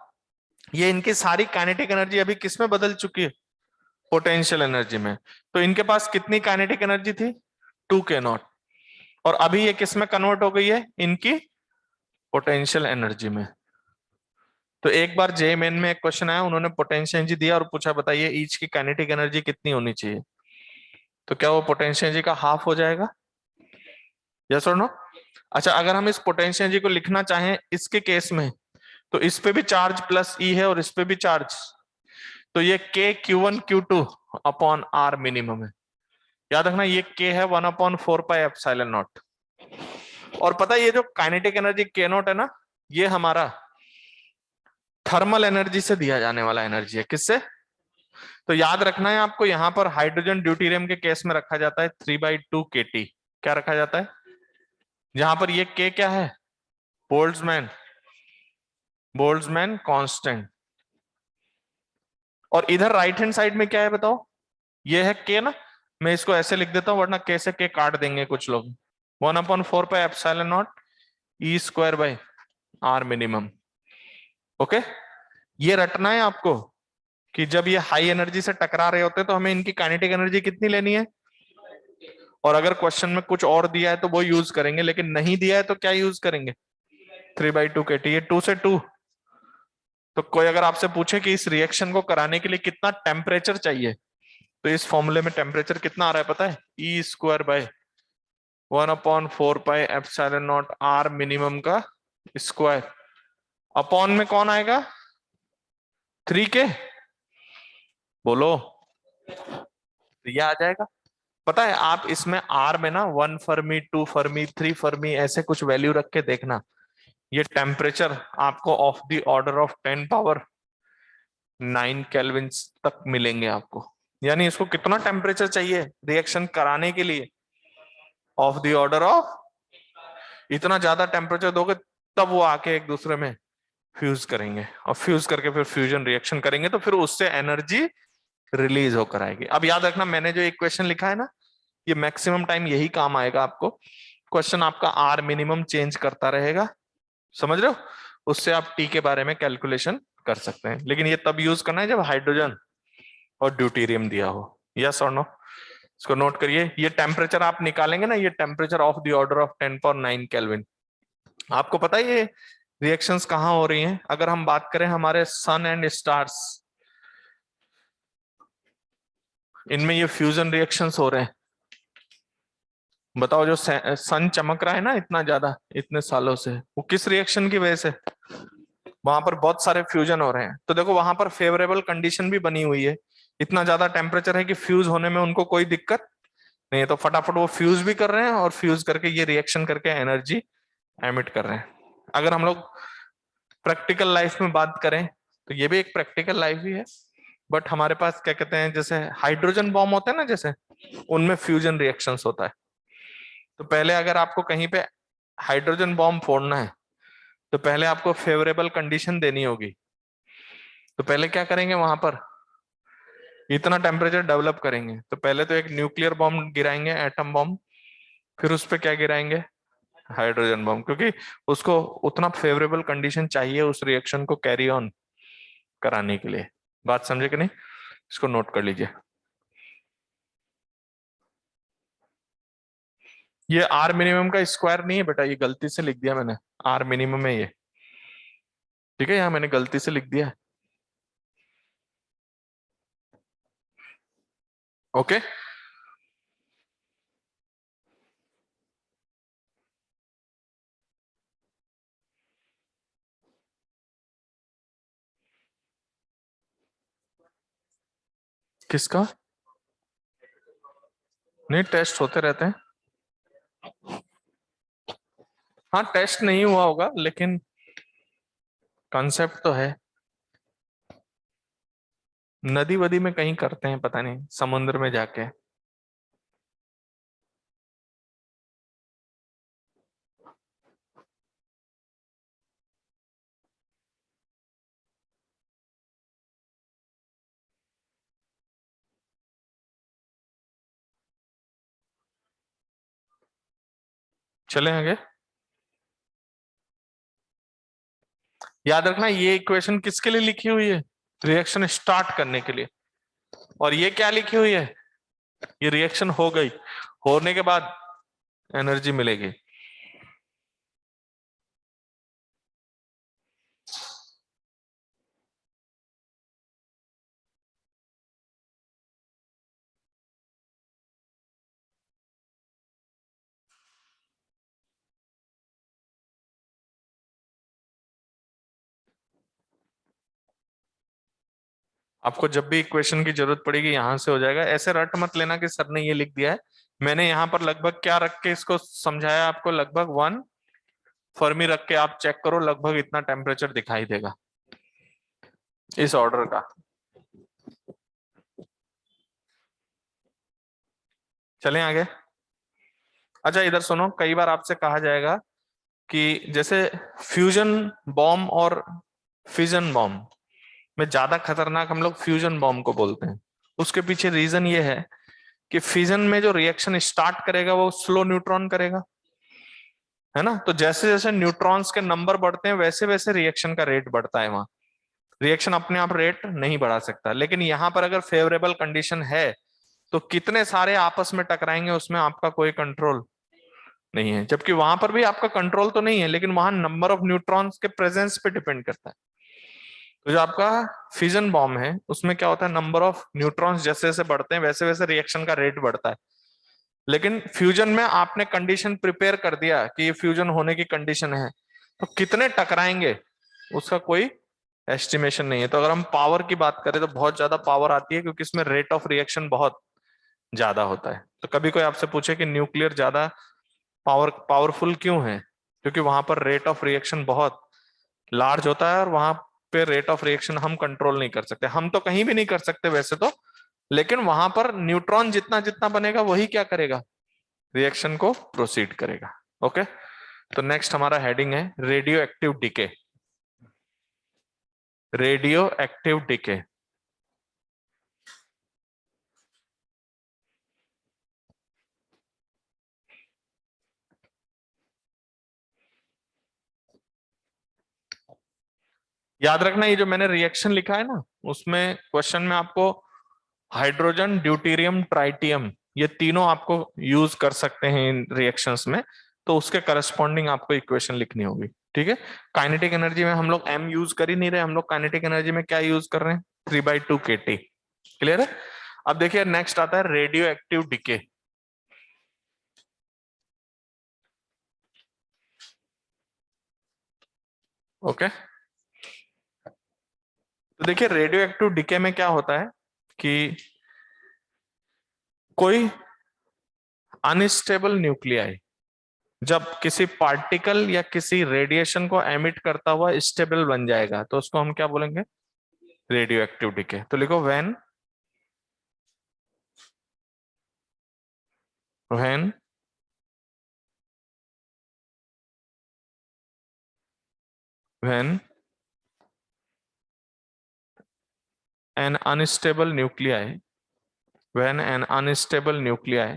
ये इनकी सारी काइनेटिक एनर्जी अभी किस में बदल चुकी है? पोटेंशियल एनर्जी में। तो इनके पास कितनी काइनेटिक एनर्जी थी? 2 k0। और अभी ये किस में कन्वर्ट हो गई है? इनकी पोटेंशियल एनर्जी में। तो एक बार जेएमएन में एक क्वेश्चन आया, उन्होंने पोटेंशियल एनर्जी दिया और पूछा बताइए ईच की काइनेटिक एनर्जी कितनी होनी चाहिए। तो क्या वो पोटेंशियल एनर्जी का हाफ हो जाएगा? यस और नो? अच्छा, अगर हम इस पोटेंशियल एनर्जी को लिखना चाहें इसके केस में, तो इस पे भी चार्ज प्लस ई है और इस पे भी चार्ज, तो ये के Q1 Q2 upon are minimum है। याद रखना ये के है 1/4πε0। और पता है ये जो काइनेटिक एनर्जी k0 है ना, ये हमारा थर्मल एनर्जी से दिया जाने वाला एनर्जी है। किससे? तो याद रखना है आपको, यहां पर हाइड्रोजन ड्यूटेरियम के केस में रखा जाता है 3/2 kT। क्या रखा जाता है? जहां पर ये के क्या है? Boltzmann, Boltzmann constant. और इधर राइट हैंड साइड में क्या है बताओ? ये है के ना। मैं इसको ऐसे लिख देता हूं, वरना के से के काट देंगे कुछ लोग। 1/4πε0 E²/r मिनिमम। ओके, ये रटना है आपको कि जब ये हाई एनर्जी से टकरा रहे होते हैं तो हमें इनकी काइनेटिक एनर्जी कितनी लेनी है। और अगर क्वेश्चन में कुछ और दिया है तो वो यूज करेंगे, लेकिन नहीं दिया है तो क्या यूज करेंगे? 3/2 kT। ये 2 से 2। तो कोई अगर आपसे पूछे कि इस रिएक्शन को कराने के लिए कितना टेम्परेचर चाहिए, तो इस फॉर्मूले में टेम्परेचर कितना आ रहा है पता है? E²/1/4πε0 आर मिनिमम का स्क्वायर। अपॉन में कौन आएगा? 3 k। बोलो, तो यह आ जाएगा। पता है आप इसमें आर में ना 1 फर्मी, 2 फर्मी, 3 फर्मी ऐसे कुछ वैल्यू रख के देखना। ये टेम्परेचर आपको of the order of 10⁹ kelvin तक मिलेंगे आपको। यानी इसको कितना टेम्परेचर चाहिए रिएक्शन कराने के लिए? ऑफ द ऑर्डर ऑफ, इतना ज्यादा टेम्परेचर दोगे तब वो आके एक दूसरे में फ्यूज करेंगे, और फ्यूज करके फिर फ्यूजन रिएक्शन करेंगे तो फिर उससे एनर्जी रिलीज होकर आएगी। अब याद रखना, मैंने जो इक्वेशन लिखा है ना, ये मैक्सिमम टाइम यही काम आएगा आपको। क्वेश्चन आपका आर मिनिमम चेंज करता रहेगा, समझ रहे हो? उससे आप टी के बारे में कैलकुलेशन कर सकते हैं, लेकिन ये तब यूज करना है जब हाइड्रोजन और ड्यूटेरियम दिया हो। यस और नो? इसको नोट करिए। ये टेम्परेचर आप निकालेंगे ना, ये temperature of the order of 10⁹ kelvin. आपको पता है ये रिएक्शंस कहाँ हो रही हैं? अगर हम बात करें हमारे सन एंड स्टार्स, इनमें ये फ्यूजन रिएक्शंस हो रहे हैं। बताओ जो सन चमक रहा है ना इतना ज्यादा इतने सालों से, वो किस रिएक्शन की वजह से? वहां पर बहुत सारे फ्यूजन हो रहे हैं। तो देखो वहां पर फेवरेबल कंडीशन भी बनी हुई है, इतना ज्यादा टेम्परेचर है कि फ्यूज होने में उनको कोई दिक्कत नहीं है। तो फटाफट वो फ्यूज भी कर रहे हैं और फ्यूज करके ये रिएक्शन करके एनर्जी एमिट कर रहे हैं। अगर हम लोग प्रैक्टिकल लाइफ में बात करें तो ये भी एक प्रैक्टिकल लाइफ ही है, बट हमारे पास क्या कहते हैं, जैसे हाइड्रोजन बॉम्ब होता है ना, जैसे उनमें फ्यूजन रिएक्शंस होता है। तो पहले अगर आपको कहीं पे हाइड्रोजन बॉम्ब फोड़ना है तो पहले आपको फेवरेबल कंडीशन देनी होगी। तो पहले क्या करेंगे, वहां पर इतना टेम्परेचर डेवलप करेंगे तो पहले तो एक न्यूक्लियर बॉम्ब गिराएंगे, एटम बॉम्ब, फिर उस पर क्या गिराएंगे, हाइड्रोजन बॉम्ब, क्योंकि उसको उतना फेवरेबल कंडीशन चाहिए उस रिएक्शन को कैरी ऑन कराने के लिए। बात समझे कि नहीं? इसको नोट कर लीजिए। ये आर मिनिमम का स्क्वायर नहीं है बेटा, ये गलती से लिख दिया मैंने, आर मिनिमम है ये, ठीक है, यहाँ मैंने गलती से लिख दिया है। ओके, किसका? नहीं, टेस्ट होते रहते हैं। हाँ, टेस्ट नहीं हुआ होगा लेकिन कॉन्सेप्ट तो है। नदी वदी में कहीं करते हैं, पता नहीं, समुद्र में जाके। चले आगे। याद रखना ये इक्वेशन किसके लिए लिखी हुई है, रिएक्शन स्टार्ट करने के लिए। और ये क्या लिखी हुई है, ये रिएक्शन हो गई, होने के बाद एनर्जी मिलेगी। आपको जब भी इक्वेशन की जरूरत पड़ेगी यहां से हो जाएगा, ऐसे रट मत लेना कि सर ने ये लिख दिया है। मैंने यहाँ पर लगभग क्या रख के इसको समझाया आपको, लगभग 1 फर्मी रख के आप चेक करो, लगभग इतना टेम्परेचर दिखाई देगा इस ऑर्डर का। चलें आगे। अच्छा इधर सुनो, कई बार आपसे कहा जाएगा कि जैसे फ्यूजन बॉम्ब और फिजन बॉम्ब में ज्यादा खतरनाक हम लोग फ्यूजन बॉम्ब को बोलते हैं। उसके पीछे रीजन ये है कि फिजन में जो रिएक्शन स्टार्ट करेगा वो स्लो न्यूट्रॉन करेगा, है ना। तो जैसे जैसे न्यूट्रॉन्स के नंबर बढ़ते हैं वैसे वैसे रिएक्शन का रेट बढ़ता है। वहां रिएक्शन अपने आप रेट नहीं बढ़ा सकता, लेकिन यहां पर अगर फेवरेबल कंडीशन है तो कितने सारे आपस में टकराएंगे उसमें आपका कोई कंट्रोल नहीं है। जबकि वहां पर भी आपका कंट्रोल तो नहीं है, लेकिन वहां नंबर ऑफ न्यूट्रॉन्स के प्रेजेंस पे डिपेंड करता है। तो जो आपका फिजन बॉम्ब है उसमें क्या होता है, नंबर ऑफ न्यूट्रॉन्स जैसे जैसे बढ़ते हैं वैसे वैसे रिएक्शन का रेट बढ़ता है। लेकिन फ्यूजन में आपने कंडीशन प्रिपेयर कर दिया कि ये फ्यूजन होने की कंडीशन है, तो कितने टकराएंगे उसका कोई एस्टिमेशन नहीं है। तो अगर हम पावर की बात करें तो बहुत ज्यादा पावर आती है, क्योंकि इसमें रेट ऑफ रिएक्शन बहुत ज्यादा होता है। तो कभी कोई आपसे पूछे कि न्यूक्लियर ज्यादा पावरफुल क्यों है, क्योंकि वहां पर रेट ऑफ रिएक्शन बहुत लार्ज होता है और वहां पे रेट ऑफ रिएक्शन हम कंट्रोल नहीं कर सकते। हम तो कहीं भी नहीं कर सकते वैसे तो, लेकिन वहां पर न्यूट्रॉन जितना जितना बनेगा वही क्या करेगा, रिएक्शन को प्रोसीड करेगा। ओके, तो नेक्स्ट हमारा हेडिंग है radio active decay. Radio active decay. याद रखना ये जो मैंने रिएक्शन लिखा है ना, उसमें क्वेश्चन में आपको हाइड्रोजन, ड्यूटेरियम, ट्राइटियम, ये तीनों आपको यूज कर सकते हैं इन रिएक्शंस में। तो उसके करस्पॉन्डिंग आपको इक्वेशन लिखनी होगी, ठीक है। काइनेटिक एनर्जी में हम लोग एम यूज कर ही नहीं रहे, हम लोग काइनेटिक एनर्जी में क्या यूज कर रहे हैं, 3/2 kT। क्लियर है। अब देखिए नेक्स्ट आता है रेडियो एक्टिव डिके। ओके, तो देखिए रेडियो एक्टिव डिके में क्या होता है कि कोई अनस्टेबल न्यूक्लियाई जब किसी पार्टिकल या किसी रेडिएशन को एमिट करता हुआ स्टेबल बन जाएगा तो उसको हम क्या बोलेंगे, रेडियो एक्टिव डिके। तो लिखो when when when an unstable nuclei when an unstable nuclei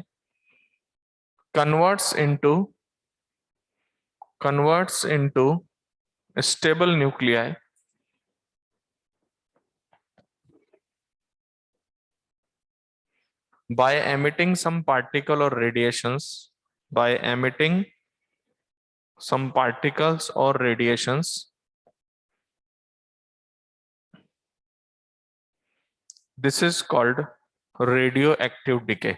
converts into stable nuclei by emitting some particle or radiations, by emitting some particles or radiations, this is called radioactive decay.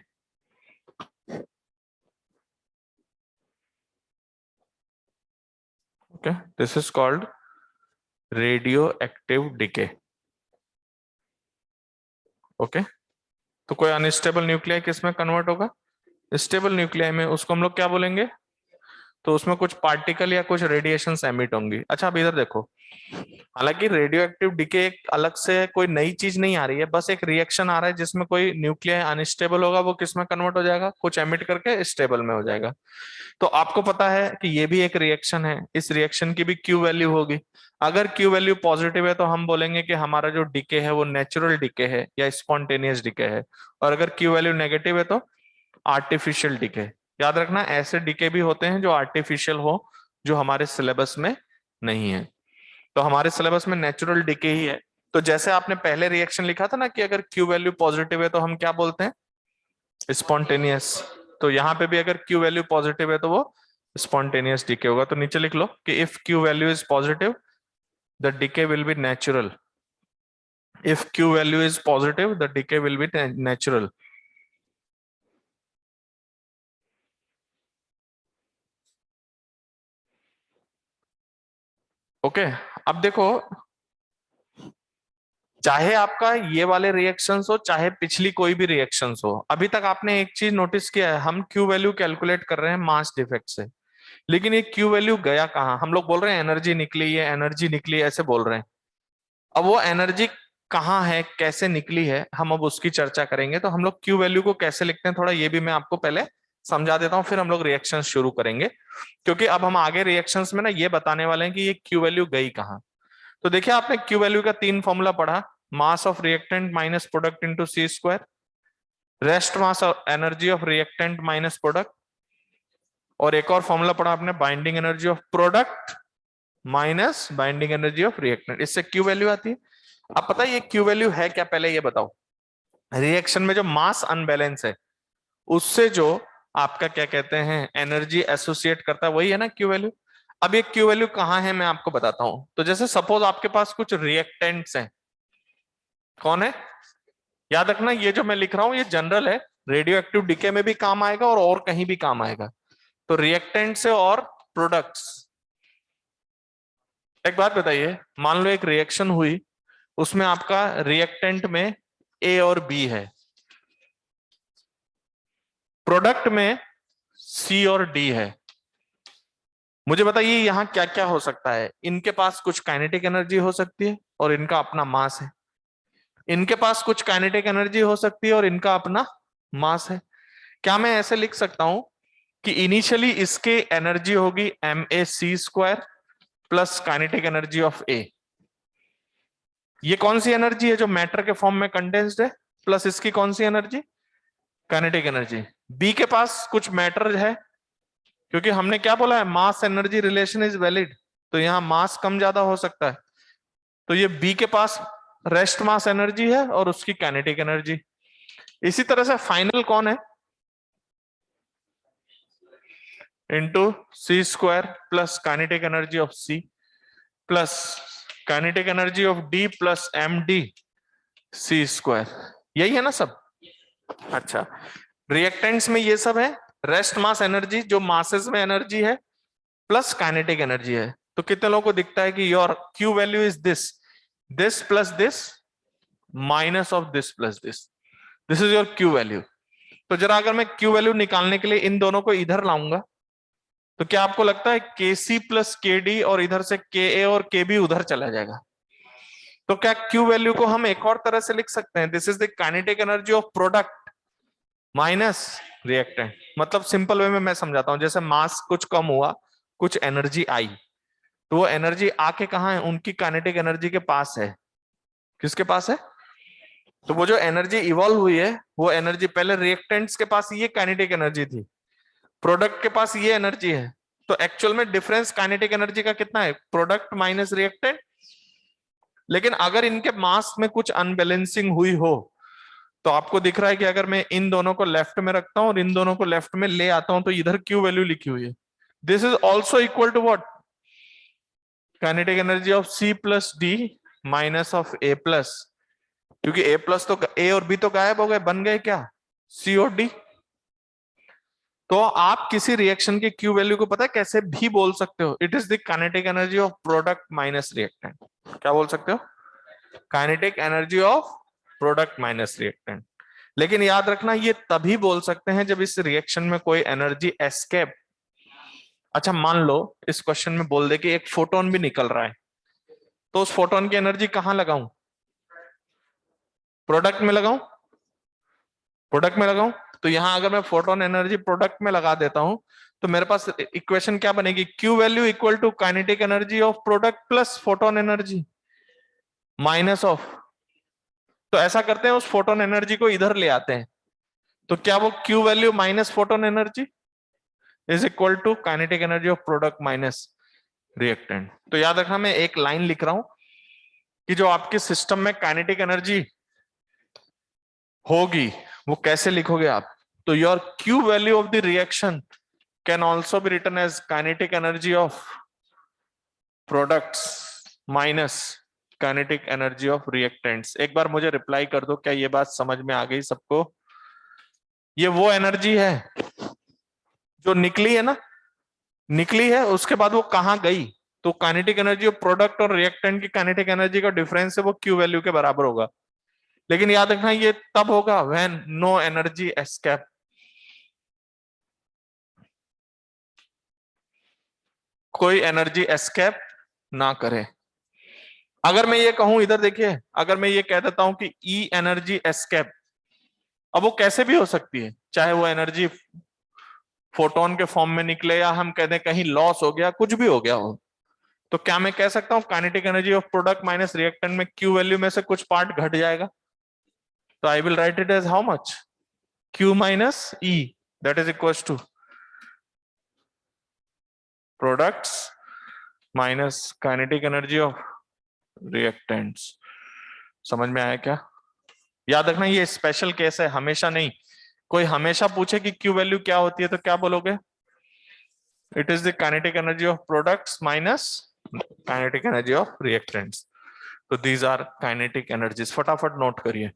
Okay, this is called radioactive decay. Okay, तो कोई unstable nuclei किस में convert होगा, stable nuclei में। उसको हम लोग क्या बोलेंगे, तो उसमें कुछ पार्टिकल या कुछ रेडिएशंस एमिट होंगी। अच्छा अब इधर देखो, हालांकि रेडियो एक्टिव डिके एक अलग से कोई नई चीज नहीं आ रही है, बस एक रिएक्शन आ रहा है जिसमें कोई न्यूक्लियाई अनस्टेबल होगा, वो किस में कन्वर्ट हो जाएगा, कुछ एमिट करके स्टेबल में हो जाएगा। तो आपको पता है कि ये भी एक रिएक्शन है, इस रिएक्शन की भी क्यू वैल्यू होगी। अगर क्यू वैल्यू पॉजिटिव है तो हम बोलेंगे कि हमारा जो डिके है वो नेचुरल डिके है या स्पॉन्टेनियस डिके है, और अगर क्यू वैल्यू नेगेटिव है तो आर्टिफिशियल डिके। याद रखना ऐसे डिके भी होते हैं जो आर्टिफिशियल हो, जो हमारे सिलेबस में नहीं है। तो हमारे सिलेबस में नेचुरल डिके ही है। तो जैसे आपने पहले रिएक्शन लिखा था ना कि अगर क्यू वैल्यू पॉजिटिव है तो हम क्या बोलते हैं, स्पॉन्टेनियस। तो यहाँ पे भी अगर क्यू वैल्यू पॉजिटिव है तो वो स्पॉन्टेनियस डिके होगा। तो नीचे लिख लो कि if Q value is positive the decay will be natural. If Q value is positive the decay will be natural. Okay, अब देखो चाहे आपका ये वाले रिएक्शंस हो चाहे पिछली कोई भी रिएक्शंस हो, अभी तक आपने एक चीज नोटिस किया है, हम क्यू वैल्यू कैलकुलेट कर रहे हैं मास डिफेक्ट से, लेकिन ये क्यू वैल्यू गया कहाँ। हम लोग बोल रहे हैं एनर्जी निकली है, एनर्जी निकली है, ऐसे बोल रहे हैं। अब वो एनर्जी कहाँ है, कैसे निकली है, हम अब उसकी चर्चा करेंगे। तो हम लोग क्यू वैल्यू को कैसे लिखते हैं थोड़ा ये भी मैं आपको पहले समझा देता हूँ, फिर हम लोग रिएक्शन शुरू करेंगे, क्योंकि अब हम आगे रिएक्शंस में ना ये बताने वाले हैं कि ये क्यू वैल्यू गई कहाँ। तो देखिए आपने क्यू वैल्यू का 3 फॉर्मूला पढ़ा, mass of reactant minus product into C square, rest mass energy of reactant minus product, और एक और फॉर्मूला पढ़ा आपने binding energy of product minus binding energy of reactant, इससे क्यू वैल्यू आती है। अब पता है ये क्यू वैल्यू है क्या, पहले ये बताओ। रिएक्शन में जो मास अनबैलेंस है उससे जो आपका क्या कहते हैं एनर्जी एसोसिएट करता है वही है ना क्यू वैल्यू। अब ये क्यू वैल्यू कहाँ है मैं आपको बताता हूं। तो जैसे सपोज आपके पास कुछ रिएक्टेंट्स हैं, कौन है, याद रखना ये जो मैं लिख रहा हूं ये जनरल है, रेडियो एक्टिव डिके में भी काम आएगा और कहीं भी काम आएगा। तो रिएक्टेंट से और प्रोडक्ट्स, एक बात बताइए, मान लो एक रिएक्शन हुई उसमें आपका रिएक्टेंट में ए और बी है, प्रोडक्ट में सी और डी है। मुझे बताइए यहां क्या क्या हो सकता है। इनके पास कुछ काइनेटिक एनर्जी हो सकती है और इनका अपना मास है, इनके पास कुछ काइनेटिक एनर्जी हो सकती है और इनका अपना मास है। क्या मैं ऐसे लिख सकता हूं कि इनिशियली इसके एनर्जी होगी M A C square plus kinetic energy of A. ये कौन सी एनर्जी है जो मैटर के फॉर्म में कंडेंस्ड है, प्लस इसकी कौन सी एनर्जी, काइनेटिक एनर्जी। बी के पास कुछ मैटर है, क्योंकि हमने क्या बोला है mass energy relation is valid, तो यहां मास कम ज्यादा हो सकता है। तो ये बी के पास रेस्ट मास एनर्जी है और उसकी काइनेटिक एनर्जी। इसी तरह से फाइनल कौन है, into C square plus kinetic energy of C plus kinetic energy of D plus M D C square. यही है ना सब। अच्छा, रिएक्टेंट्स में ये सब है, रेस्ट मास एनर्जी जो मासेस में एनर्जी है प्लस काइनेटिक एनर्जी है। तो कितने लोगों को दिखता है कि your Q value is this, this plus this minus of this plus this, this is your Q value. तो जरा अगर मैं क्यू वैल्यू निकालने के लिए इन दोनों को इधर लाऊंगा तो क्या आपको लगता है के सी प्लस के डी और इधर से के ए और के बी उधर चला जाएगा? तो क्या क्यू वैल्यू को हम एक और तरह से लिख सकते हैं, this is the kinetic energy of product minus reactant. मतलब सिंपल वे में मैं समझाता हूं, जैसे मास कुछ कम हुआ, कुछ एनर्जी आई, तो वो एनर्जी आके कहां है, उनकी काइनेटिक एनर्जी के पास है। किसके पास है? तो वो जो एनर्जी इवॉल्व हुई है वो एनर्जी पहले रिएक्टेंट्स के पास ये काइनेटिक एनर्जी थी, प्रोडक्ट के पास ये एनर्जी है। तो एक्चुअल में डिफरेंस काइनेटिक एनर्जी का कितना है, प्रोडक्ट माइनस रिएक्टेंट। लेकिन अगर इनके मास में कुछ अनबैलेंसिंग हुई हो तो आपको दिख रहा है कि अगर मैं इन दोनों को लेफ्ट में रखता हूं और इन दोनों को लेफ्ट में ले आता हूं तो इधर क्यू वैल्यू लिखी हुई है, this is also equal to what, kinetic energy of C plus D minus of A plus, क्योंकि ए प्लस तो ए और बी तो गायब हो गए, बन गए क्या, सी और डी। तो आप किसी रिएक्शन की क्यू वैल्यू को पता है कैसे भी बोल सकते हो, it is the kinetic energy of product minus reactant. क्या बोल सकते हो, kinetic energy of product minus reactant. लेकिन याद रखना ये तभी बोल सकते हैं जब इस रिएक्शन में कोई एनर्जी एस्केप, अच्छा मान लो इस क्वेश्चन में बोल दे कि एक फोटोन भी निकल रहा है, तो उस फोटोन की एनर्जी कहां लगाऊं, प्रोडक्ट में लगाऊं, प्रोडक्ट में लगाऊं। तो यहां अगर मैं फोटोन एनर्जी प्रोडक्ट में लगा देता हूं तो मेरे पास इक्वेशन क्या बनेगी, Q value equal to kinetic energy of product plus photon energy minus of, तो ऐसा करते हैं उस फोटोन एनर्जी को इधर ले आते हैं, तो क्या वो Q value minus photon energy is equal to kinetic energy of product minus reactant. तो याद रखना मैं एक लाइन लिख रहा हूं कि जो आपके सिस्टम में काइनेटिक एनर्जी होगी वो कैसे लिखोगे आप, तो your Q value of the reaction can also be written as kinetic energy of products minus kinetic energy of reactants. एक बार मुझे रिप्लाई कर दो, क्या ये बात समझ में आ गई सबको? ये वो एनर्जी है जो निकली है ना, निकली है, उसके बाद वो कहां गई, तो काइनेटिक एनर्जी ऑफ प्रोडक्ट और रिएक्टेंट की काइनेटिक एनर्जी का डिफरेंस है वो क्यू वैल्यू के बराबर होगा। लेकिन याद रखना ये तब होगा व्हेन नो एनर्जी एस्केप, कोई एनर्जी एस्केप ना करे। अगर मैं ये कहूं, इधर देखिए, अगर मैं ये कह देता हूं कि ई एनर्जी एस्केप, अब वो कैसे भी हो सकती है, चाहे वो एनर्जी फोटोन के फॉर्म में निकले या हम कहते हैं कहीं लॉस हो गया, कुछ भी हो गया हो, तो क्या मैं कह सकता हूं kinetic energy of product minus reactant में क्यू वैल्यू में से कुछ पार्ट घट जाएगा, तो I will write it as how much, Q minus E, that is equal to products minus kinetic energy of reactants. समझ में आया क्या? याद रखना ये स्पेशल केस है, हमेशा नहीं। कोई हमेशा पूछे कि क्यू वैल्यू क्या होती है तो क्या बोलोगे, it is the kinetic energy of products minus kinetic energy of reactants. तो दीज आर काइनेटिक एनर्जीज, फटाफट नोट करिए।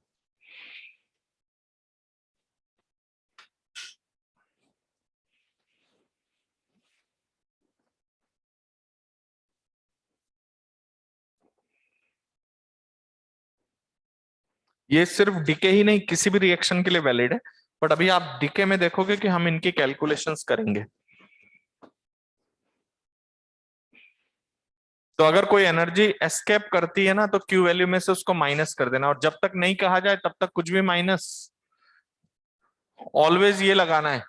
ये सिर्फ डीके ही नहीं, किसी भी रिएक्शन के लिए वैलिड है, बट अभी आप डीके में देखोगे कि हम इनकी कैलकुलेशंस करेंगे। तो अगर कोई एनर्जी एस्केप करती है ना तो क्यू वैल्यू में से उसको माइनस कर देना, और जब तक नहीं कहा जाए तब तक कुछ भी माइनस, ऑलवेज ये लगाना है।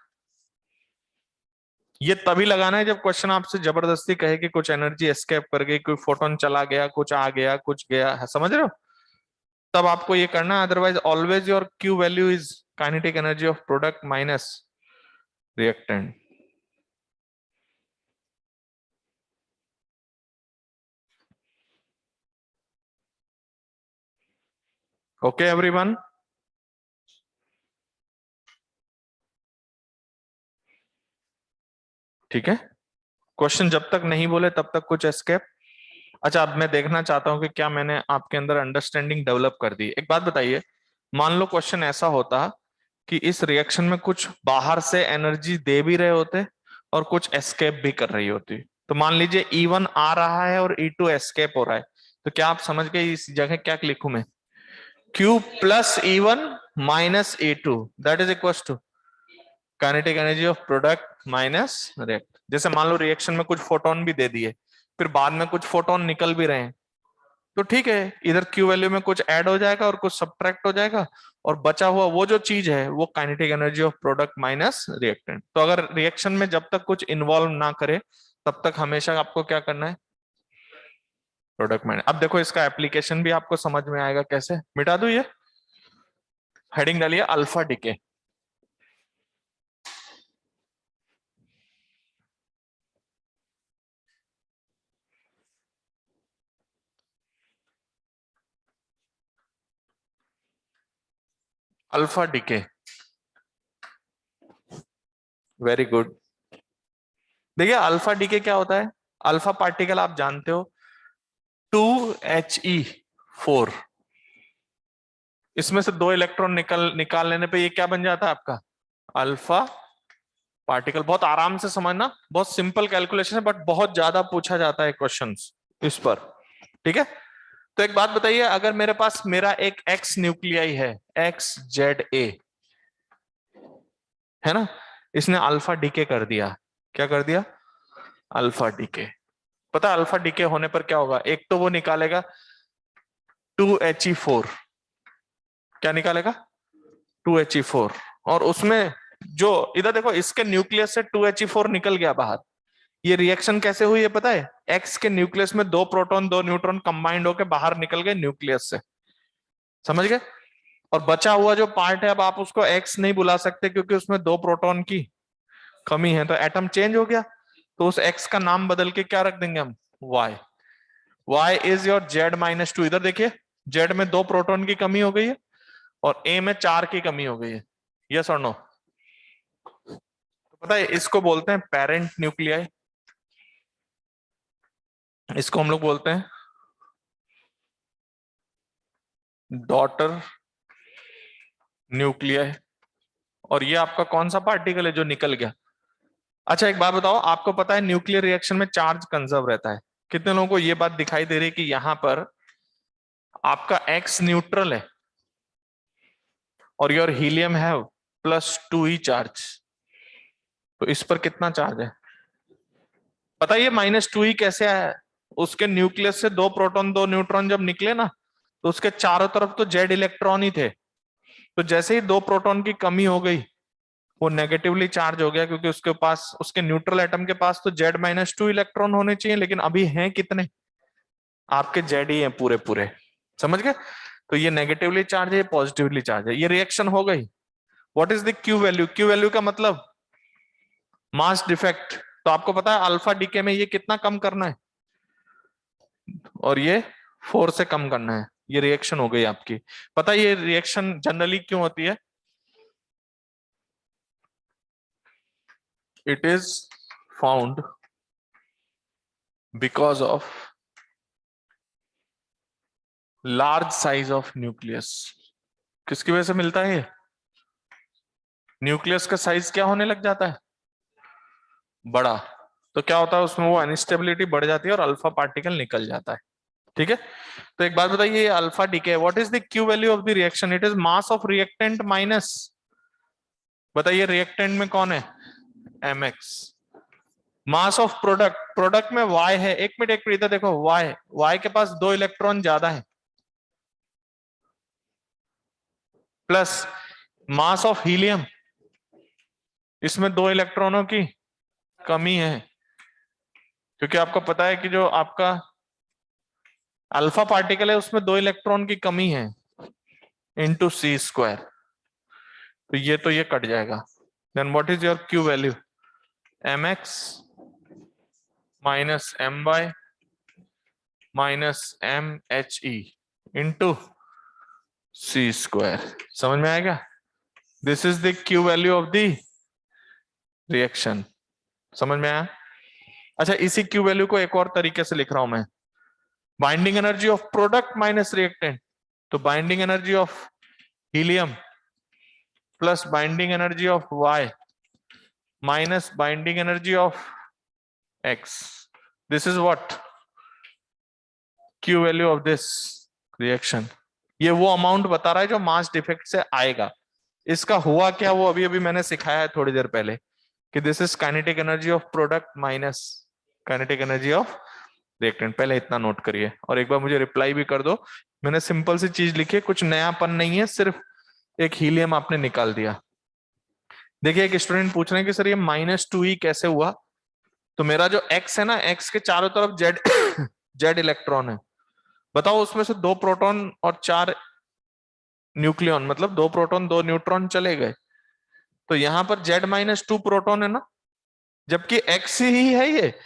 ये तभी लगाना है जब क्वेश्चन आपसे जबरदस्ती कहे कि कुछ एनर्जी एस्केप कर गई, कोई फोटोन चला गया, कुछ आ गया, कुछ गया, समझ रहे हो, तब आपको ये करना है, otherwise always your Q value is kinetic energy of product minus reactant. Okay everyone, ठीक है। क्वेश्चन जब तक नहीं बोले तब तक कुछ एस्केप। अच्छा, अब मैं देखना चाहता हूं कि क्या मैंने आपके अंदर अंडरस्टैंडिंग डेवलप कर दी। एक बात बताइए, मान लो क्वेश्चन ऐसा होता कि इस रिएक्शन में कुछ बाहर से एनर्जी दे भी रहे होते और कुछ एस्केप भी कर रही होती। तो मान लीजिए E1 आ रहा है और E2 एस्केप हो रहा है, तो क्या आप समझ गए इस जगह क्या लिखूं मैं? Q plus E1 minus E2 that is equal to kinetic energy of product minus react. जैसे मान लो रिएक्शन में कुछ फोटोन भी दे दिए, फिर बाद में कुछ फोटोन निकल भी रहे हैं, तो ठीक है, इधर Q वैल्यू में कुछ ऐड हो जाएगा और कुछ सब्ट्रैक्ट हो जाएगा, और बचा हुआ वो जो चीज है वो kinetic energy of product minus reactant. तो अगर रिएक्शन में जब तक कुछ इन्वॉल्व ना करे तब तक हमेशा आपको क्या करना है? Product minus. अब देखो इसका एप्लीकेशन भी आपको समझ में आएगा कैसे। मिटा दू ये हेडिंग डालिए alpha decay. Alpha decay, very good. देखिए अल्फा डीके क्या होता है? अल्फा पार्टिकल आप जानते हो 2He4, इसमें से 2 इलेक्ट्रॉन निकाल लेने पे ये क्या बन जाता है आपका? Alpha particle. बहुत आराम से समझना, बहुत सिंपल कैलकुलेशन है, बट बहुत ज्यादा पूछा जाता है क्वेश्चंस इस पर। ठीक है, तो एक बात बताइए, अगर मेरे पास मेरा एक एक्स न्यूक्लियाई है, XZA है ना, इसने अल्फा डीके कर दिया। क्या कर दिया? Alpha decay. पता है अल्फा डीके होने पर क्या होगा? एक तो वो निकालेगा 2He4। क्या निकालेगा? 2He4। और उसमें जो इधर देखो, इसके न्यूक्लियस से 2He4 निकल गया बाहर। ये रिएक्शन कैसे हुई है पता है? एक्स के न्यूक्लियस में 2 प्रोटॉन 2 न्यूट्रॉन कंबाइंड होकर बाहर निकल गए न्यूक्लियस से। समझ गए? और बचा हुआ जो पार्ट है, अब आप उसको एक्स नहीं बुला सकते क्योंकि उसमें 2 प्रोटॉन की कमी है, तो एटम चेंज हो गया। तो उस एक्स का नाम बदल के क्या रख देंगे हम? Y. Y is your Z-2। इधर देखिए, जेड में 2 प्रोटॉन की कमी हो गई है और ए में 4 की कमी हो गई है। यस और नो? तो पता है इसको बोलते हैं पेरेंट न्यूक्लियाई, इसको हम लोग बोलते हैं डॉटर न्यूक्लियाई। और ये आपका कौन सा पार्टिकल है जो निकल गया? अच्छा एक बात बताओ, आपको पता है न्यूक्लियर रिएक्शन में चार्ज कंजर्व रहता है? कितने लोगों को ये बात दिखाई दे रही है कि यहां पर आपका एक्स न्यूट्रल है और योर हीलियम है +2E चार्ज, तो इस पर कितना चार्ज है? पता है ये -2E कैसे आया है? उसके न्यूक्लियस से 2 प्रोटॉन 2 न्यूट्रॉन जब निकले ना, तो उसके चारों तरफ तो जेड इलेक्ट्रॉन ही थे। तो जैसे ही 2 प्रोटॉन की कमी हो गई, वो नेगेटिवली चार्ज हो गया, क्योंकि उसके पास, उसके न्यूट्रल एटम के पास तो Z-2 इलेक्ट्रॉन होने चाहिए, लेकिन अभी हैं कितने? आपके जेड ही हैं पूरे पूरे। समझ गए? तो ये नेगेटिवली चार्ज है, पॉजिटिवली चार्ज है। ये रिएक्शन हो गई। What is the Q value? Q value का मतलब मास डिफेक्ट। तो आपको पता है अल्फा डीके में ये कितना कम करना है और ये 4 से कम करना है। ये रिएक्शन हो गई आपकी। पता है ये रिएक्शन जनरली क्यों होती है? It is found because of large size of nucleus. किसकी वजह से मिलता है ये? न्यूक्लियस का साइज क्या होने लग जाता है? बड़ा। तो क्या होता है उसमें? वो अनस्टेबिलिटी बढ़ जाती है और अल्फा पार्टिकल निकल जाता है। ठीक है, तो एक बात बताइए, alpha decay, what is the Q value of the reaction? It is mass of reactant minus, बताइए रिएक्टेंट में कौन है? Mx। Mass of product, product में y है। एक मिनट इधर देखो, y के पास 2 इलेक्ट्रॉन ज्यादा है, प्लस मास ऑफ हीलियम, इसमें 2 इलेक्ट्रॉनों की कमी है, क्योंकि आपको पता है कि जो आपका अल्फा पार्टिकल है उसमें 2 इलेक्ट्रॉन की कमी है, × c²। तो ये कट जाएगा। Then what is your Q value? Mx minus My minus Mhe into c²। समझ में आएगा? This is the Q value of the reaction. समझ में आया? अच्छा, इसी क्यू वैल्यू को एक और तरीके से लिख रहा हूं मैं, binding energy of product minus reactant. तो binding energy of helium plus binding energy of y minus binding energy of x, this is what Q value of this reaction. ये वो अमाउंट बता रहा है जो मास डिफेक्ट से आएगा। इसका हुआ क्या वो अभी अभी मैंने सिखाया है थोड़ी देर पहले कि this is kinetic energy of product minus kinetic energy of reactant. पहले इतना नोट करिए और एक बार मुझे रिप्लाई भी कर दो। मैंने सिंपल सी चीज लिखी है, कुछ नयापन नहीं है, सिर्फ एक हीलियम आपने निकाल दिया। देखिए एक स्टूडेंट पूछ रहे हैं कि सर ये -2e कैसे हुआ। तो मेरा जो x है ना, x के चारों तरफ z z इलेक्ट्रॉन है। बताओ उसमें से 2 प्रोटॉन और 4 न्यूक्लियन, मतलब 2 प्रोटॉन 2 न्यूट्रॉन चले गए। तो यहां पर z-2 प्रोटॉन है ना, जबकि x ही है ये।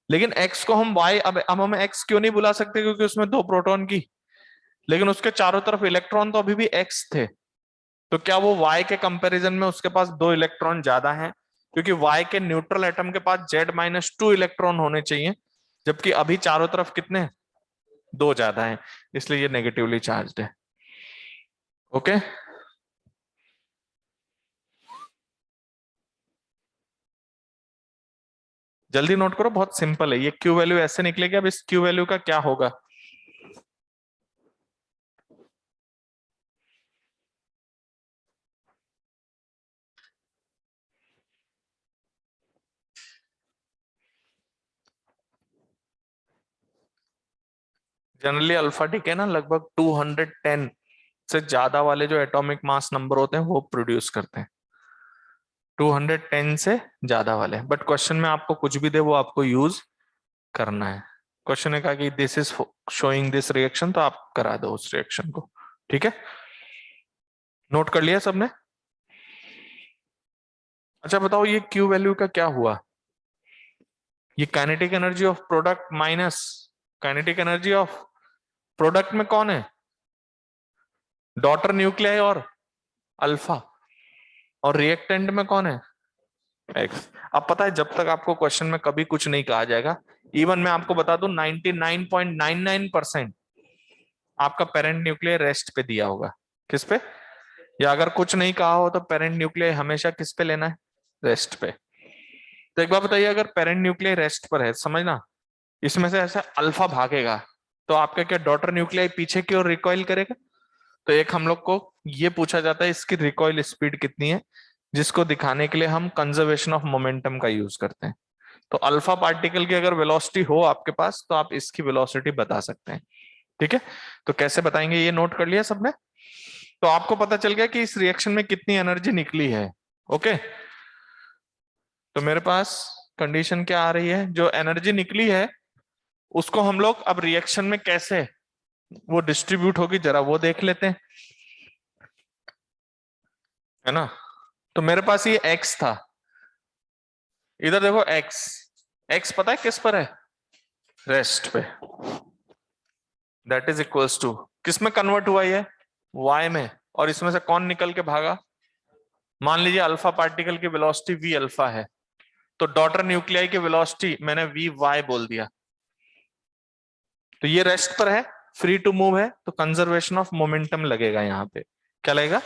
लेकिन x को हम y, अब हम x क्यों नहीं बुला सकते, क्योंकि उसमें 2 प्रोटॉन की, लेकिन उसके चारों तरफ इलेक्ट्रॉन तो अभी भी x थे। तो क्या वो y के कंपैरिजन में उसके पास 2 इलेक्ट्रॉन ज्यादा हैं? क्योंकि y के न्यूट्रल एटम के पास z-2 इलेक्ट्रॉन होने चाहिए, जबकि अभी चारों तरफ कितने, 2 ज्यादा हैं, इसलिए ये नेगेटिवली चार्ज्ड है। ओके, जल्दी नोट करो, बहुत सिंपल है। ये Q वैल्यू ऐसे निकलेगी। अब इस Q वैल्यू का क्या होगा? जनरली अल्फा ठीक है ना, लगभग 210 से ज्यादा वाले जो एटॉमिक मास नंबर होते हैं वो प्रोड्यूस करते हैं, 210 से ज्यादा वाले। बट क्वेश्चन में आपको कुछ भी दे वो आपको यूज करना है। क्वेश्चन ने कहा कि this is showing this reaction, तो आप करा दो उस रिएक्शन को। ठीक है, नोट कर लिया सबने? अच्छा बताओ ये Q वैल्यू का क्या हुआ? ये kinetic energy of product minus kinetic energy of product में कौन है? डॉटर न्यूक्लियाई और अल्फा, और रिएक्टेंट में कौन है? एक्स। अब पता है जब तक आपको क्वेश्चन में कभी कुछ नहीं कहा जाएगा, इवन मैं आपको बता दूं 99.99% आपका पेरेंट न्यूक्लियर रेस्ट पे दिया होगा। किस पे? या अगर कुछ नहीं कहा हो तो पेरेंट न्यूक्लियर हमेशा किस पे लेना है? रेस्ट पे। तो एक बार बताइए, अगर पेरेंट न्यूक्लियर रेस्ट पर है, समझना इसमें से ऐसा अल्फा भागेगा तो आपका क्या डॉटर न्यूक्लियर पीछे की ओर रिकॉइल करेगा? तो एक हम लोग को ये पूछा जाता है इसकी रिकॉइल स्पीड कितनी है, जिसको दिखाने के लिए हम कंजर्वेशन ऑफ मोमेंटम का यूज करते हैं। तो अल्फा पार्टिकल की अगर वेलोसिटी हो आपके पास तो आप इसकी वेलोसिटी बता सकते हैं। ठीक है, तो कैसे बताएंगे ये नोट कर लिया सबने? तो आपको पता चल गया कि इस रिएक्शन में कितनी एनर्जी निकली है। ओके, तो मेरे पास कंडीशन क्या आ रही है, जो एनर्जी निकली है उसको हम लोग अब रिएक्शन में कैसे वो डिस्ट्रीब्यूट होगी जरा वो देख लेते हैं, है ना। तो मेरे पास ये x था, इधर देखो x, x पता है किस पर है? रेस्ट पे। दैट इज इक्वल्स टू किस में कन्वर्ट हुआ ये? y में। और इसमें से कौन निकल के भागा? मान लीजिए अल्फा पार्टिकल की वेलोसिटी v अल्फा है, तो डॉटर न्यूक्लियाई की वेलोसिटी मैंने v y बोल दिया। तो ये रेस्ट पर है, फ्री टू मूव है, तो कंजर्वेशन ऑफ मोमेंटम लगेगा यहाँ पे। क्या लगेगा?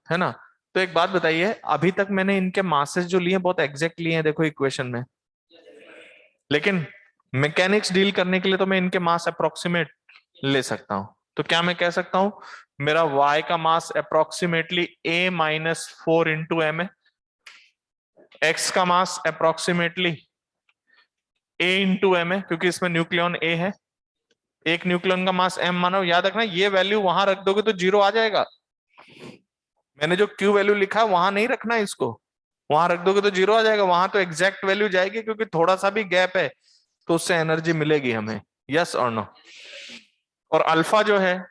है ना। तो एक बात बताइए, अभी तक मैंने इनके मासेस जो लिए बहुत एग्जैक्ट लिए हैं देखो इक्वेशन में, लेकिन मैकेनिक्स डील करने के लिए तो मैं इनके मास अप्रोक्सीमेट ले सकता हूं। तो क्या मैं कह सकता हूं मेरा y का मास अप्रोक्सीमेटली a-4 इंटू एम है, x का मास अप्रोक्सीमेटली a इंटू एम है, क्योंकि इसमें न्यूक्लियन a है, एक न्यूक्लियन का मास m मानो। याद रखना ये वैल्यू वहां रख दोगे तो 0 आ जाएगा। मैंने जो Q वैल्यू लिखा है वहां नहीं रखना है इसको, वहां रख दोगे तो 0 आ जाएगा। वहां तो एग्जैक्ट वैल्यू जाएगी, क्योंकि थोड़ा सा भी गैप है तो उससे एनर्जी मिलेगी हमें। यस और नो? और अल्फा जो है,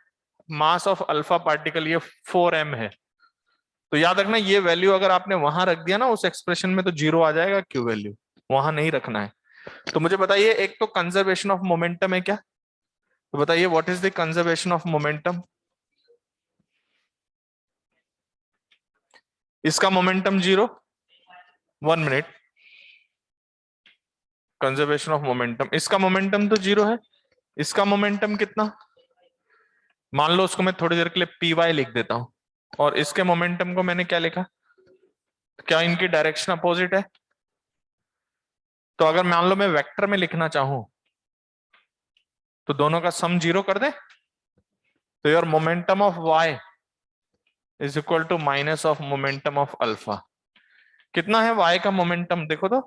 मास ऑफ अल्फा पार्टिकल ये 4m है। तो याद रखना ये वैल्यू अगर आपने वहां रख दिया ना उस एक्सप्रेशन में तो 0 आ जाएगा Q वैल्यू, वहां नहीं रखना है। तो मुझे बताइए, एक तो कंजर्वेशन ऑफ मोमेंटम है क्या? तो बताइए what is the conservation of momentum? इसका momentum 0, 1 minute. Conservation of momentum, इसका मोमेंटम तो 0 है, इसका मोमेंटम कितना? मान लो उसको मैं थोड़ी देर के लिए py लिख देता हूं। और इसके मोमेंटम को मैंने क्या लिखा? क्या इनकी डायरेक्शन अपोजिट है? तो अगर मान लो मैं वेक्टर में लिखना चाहूं तो दोनों का सम 0 कर दे, तो your momentum of y is equal to minus of momentum of alpha. कितना है y का मोमेंटम देखो तो,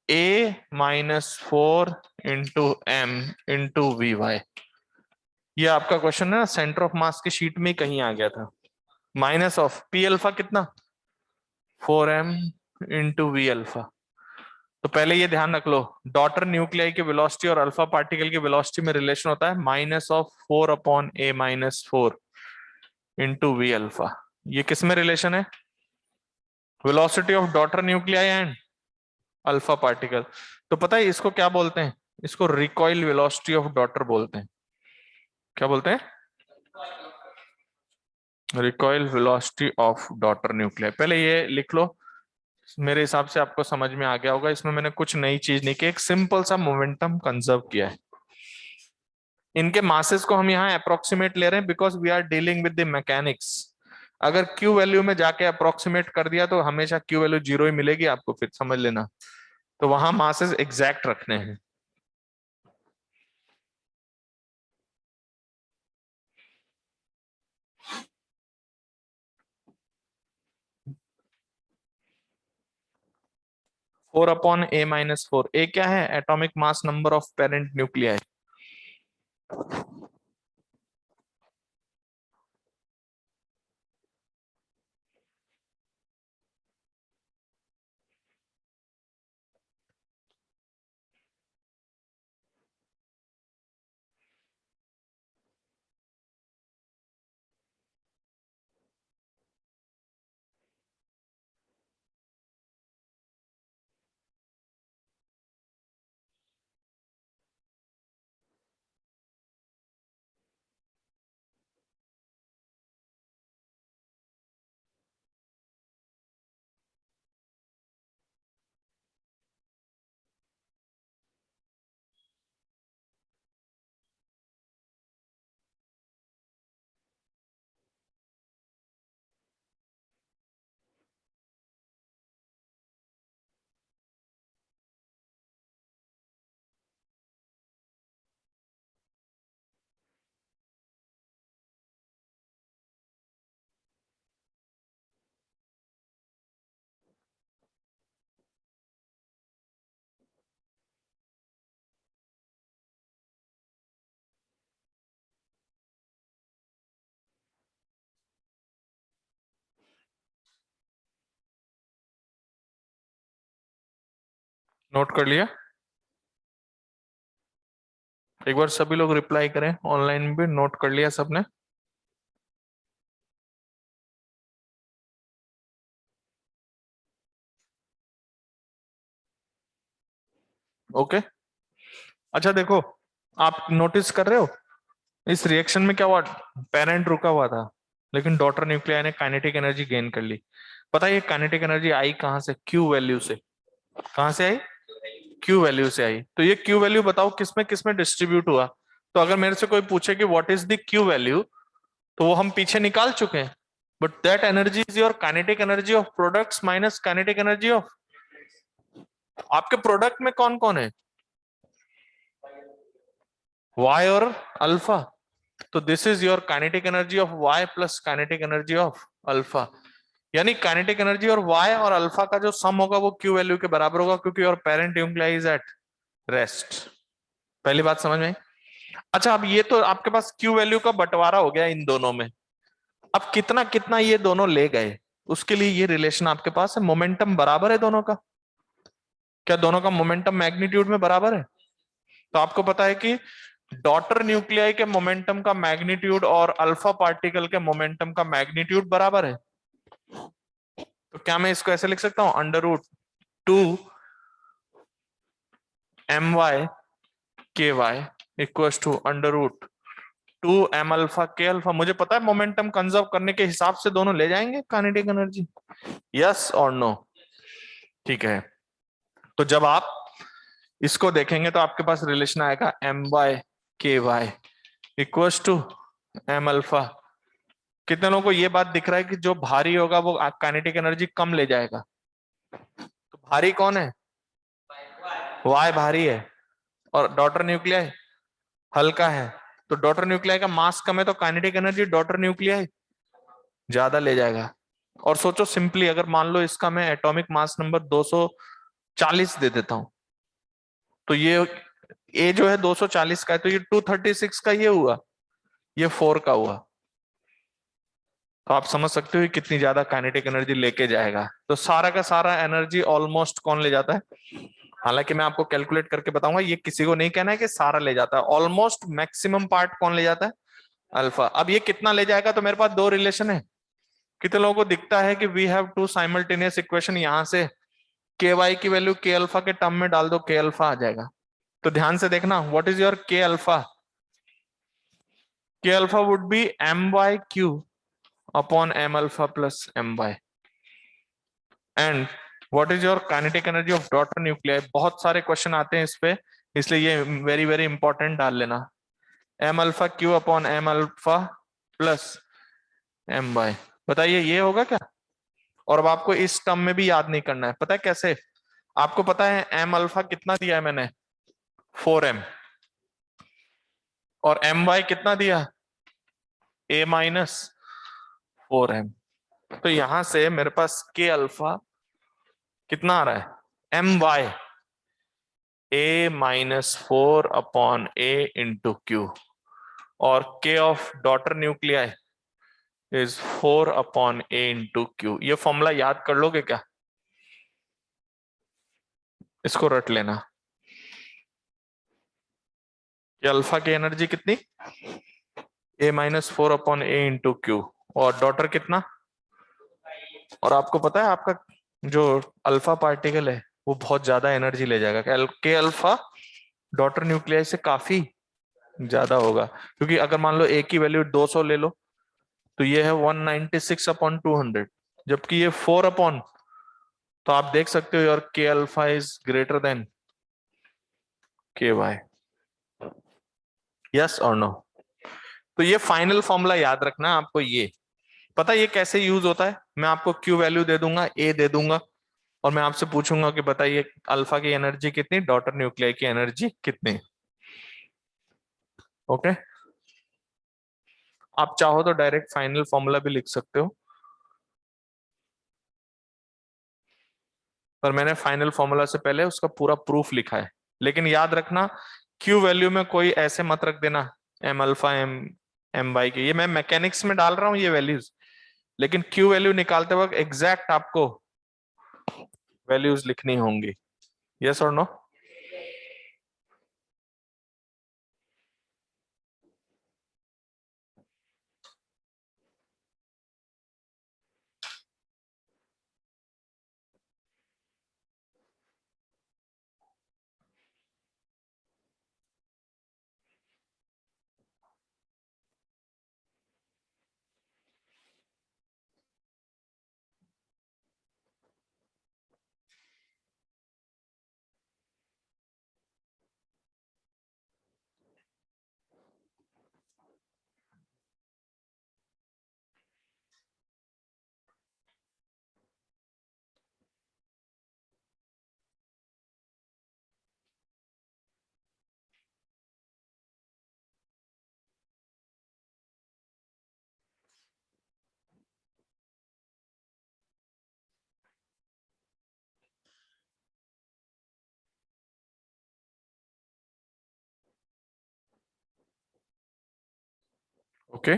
a-4 into m into v Y. ये आपका क्वेश्चन है ना, सेंटर ऑफ मास की शीट में कहीं आ गया था। माइनस ऑफ पी अल्फा कितना, 4m इंटू वी अल्फा। तो पहले ये ध्यान रख लो, डॉटर न्यूक्लियाई की वेलोसिटी और अल्फा पार्टिकल की वेलोसिटी में रिलेशन होता है minus of 4/a-4 into V alpha. ये किस में रिलेशन है? Velocity of daughter nuclei and alpha particle. तो पता है इसको क्या बोलते हैं? इसको रिकॉइल वेलोसिटी ऑफ डॉटर बोलते हैं। क्या बोलते हैं? Recoil velocity of daughter nuclei. पहले ये लिख लो, मेरे हिसाब से आपको समझ में आ गया होगा। इसमें मैंने कुछ नई चीज नहीं की, एक सिंपल सा मोमेंटम कंजर्व किया है। इनके मासेस को हम यहाँ अप्रोक्सीमेट ले रहे हैं because we are dealing with the mechanics. अगर क्यू वैल्यू में जाके अप्रोक्सीमेट कर दिया तो हमेशा क्यू वैल्यू 0 ही मिलेगी आपको, फिर समझ लेना। तो वहां मासेस एग्जैक्ट रखने हैं। फोर अपॉन a-4, ए क्या है? Atomic mass number of parent nuclei. Note कर लिया? एक बार सभी लोग रिप्लाई करें, ऑनलाइन भी नोट कर लिया सबने? ओके। अच्छा देखो, आप नोटिस कर रहे हो इस रिएक्शन में क्या हुआ? पेरेंट रुका हुआ था लेकिन डॉटर न्यूक्लियाई ने काइनेटिक एनर्जी गेन कर ली। पता है ये काइनेटिक एनर्जी आई कहां से? क्यू वैल्यू से। कहां से आई? क्यू वैल्यू से आई। तो ये क्यू वैल्यू बताओ किस में डिस्ट्रीब्यूट हुआ? तो अगर मेरे से कोई पूछे कि what is the Q value, तो वो हम पीछे निकाल चुके हैं। But that energy is your kinetic energy of products minus kinetic energy of आपके प्रोडक्ट में कौन कौन है? y और अल्फा। तो this is your kinetic energy of y plus kinetic energy of alpha. यानी काइनेटिक एनर्जी और y और अल्फा का जो सम होगा वो क्यू वैल्यू के बराबर होगा, क्योंकि your parent nuclei is at rest. पहली बात समझ में आई? अच्छा, अब ये तो आपके पास क्यू वैल्यू का बंटवारा हो गया इन दोनों में। अब कितना कितना ये दोनों ले गए, उसके लिए ये रिलेशन आपके पास है। मोमेंटम बराबर है दोनों का। क्या दोनों का मोमेंटम मैग्नीट्यूड में बराबर है? तो आपको पता है कि डॉटर न्यूक्लियाई के मोमेंटम का मैग्नीट्यूड और अल्फा पार्टिकल के मोमेंटम का मैग्नीट्यूड बराबर है। तो क्या मैं इसको ऐसे लिख सकता हूं? √2 my/ky equals to √2m alpha K alpha. मुझे पता है मोमेंटम कंजर्व करने के हिसाब से दोनों ले जाएंगे काइनेटिक एनर्जी। यस और नो? ठीक है। तो जब आप इसको देखेंगे तो आपके पास रिलेशन आएगा m/ky equals to m alpha कितने लोगों को ये बात दिख रहा है कि जो भारी होगा वो काइनेटिक एनर्जी कम ले जाएगा? तो भारी कौन है? वाई भारी है, और डॉटर न्यूक्लियाई हल्का है। तो डॉटर न्यूक्लियाई का मास कम है, तो काइनेटिक एनर्जी डॉटर न्यूक्लियाई ज्यादा ले जाएगा। और सोचो सिंपली, अगर मान लो इसका मैं एटॉमिक मास नंबर 240 दे देता हूं, तो ये जो है 240 का है, तो ये 236 का ये हुआ, ये 4 का हुआ। तो आप समझ सकते हो कि कितनी ज्यादा काइनेटिक एनर्जी लेके जाएगा। तो सारा का सारा एनर्जी ऑलमोस्ट कौन ले जाता है? हालांकि मैं आपको कैलकुलेट करके बताऊंगा, ये किसी को नहीं कहना है कि सारा ले जाता है, ऑलमोस्ट मैक्सिमम पार्ट कौन ले जाता है? अल्फा। अब ये कितना ले जाएगा, तो मेरे पास दो रिलेशन है। कितने लोगों को दिखता है कि we have to simultaneous equation, यहां से के वाई की वैल्यू के अल्फा के टर्म में डाल दो, के अल्फा आ जाएगा। तो ध्यान से देखना, what is your K alpha? K alpha would be M Y Q upon M alpha plus M Y. And what is your kinetic energy of daughter nuclei? बहुत सारे क्वेश्चन आते हैं इस पे, इसलिए ये वेरी वेरी इंपॉर्टेंट डाल लेना। M alpha Q upon M alpha plus M Y. बताइए ये होगा क्या? और अब आपको इस टर्म में भी याद नहीं करना है, पता है कैसे? आपको पता है एम अल्फा कितना दिया है मैंने? 4m। और एम वाई कितना दिया? a minus 4m। तो यहां से मेरे पास के अल्फा कितना आ रहा है? M Y a minus 4/a into q, और k of daughter nuclei is 4/a into q। ये फॉर्मूला याद कर लोगे क्या? इसको रट लेना कि अल्फा की एनर्जी कितनी? a minus 4/a into q, और डॉटर कितना? और आपको पता है आपका जो अल्फा पार्टिकल है वो बहुत ज्यादा एनर्जी ले जाएगा, के अल्फा डॉटर न्यूक्लियाई से काफी ज्यादा होगा। क्योंकि अगर मान लो ए की वैल्यू 200 ले लो, तो ये है 196/200, जबकि ये 4 तो आप देख सकते हो यार के अल्फा इज ग्रेटर देन के वाई। यस और नो? तो ये फाइनल फॉर्मूला याद रखना आपको। ये पता है ये कैसे यूज होता है? मैं आपको क्यू वैल्यू दे दूंगा, ए दे दूंगा, और मैं आपसे पूछूंगा कि बताइए अल्फा की एनर्जी कितनी, डॉटर न्यूक्लियाई की एनर्जी कितनी। ओके, आप चाहो तो डायरेक्ट फाइनल फॉर्मूला भी लिख सकते हो, पर मैंने फाइनल फॉर्मूला से पहले उसका पूरा प्रूफ लिखा है। लेकिन याद रखना, क्यू वैल्यू में कोई ऐसे मत रख देना M alpha M M Y के, ये मैं मैकेनिक्स में डाल रहा हूं ये वैल्यूज, लेकिन क्यू वैल्यू निकालते वक्त एग्जैक्ट आपको वैल्यूज लिखनी होंगी। यस और नो? ओके,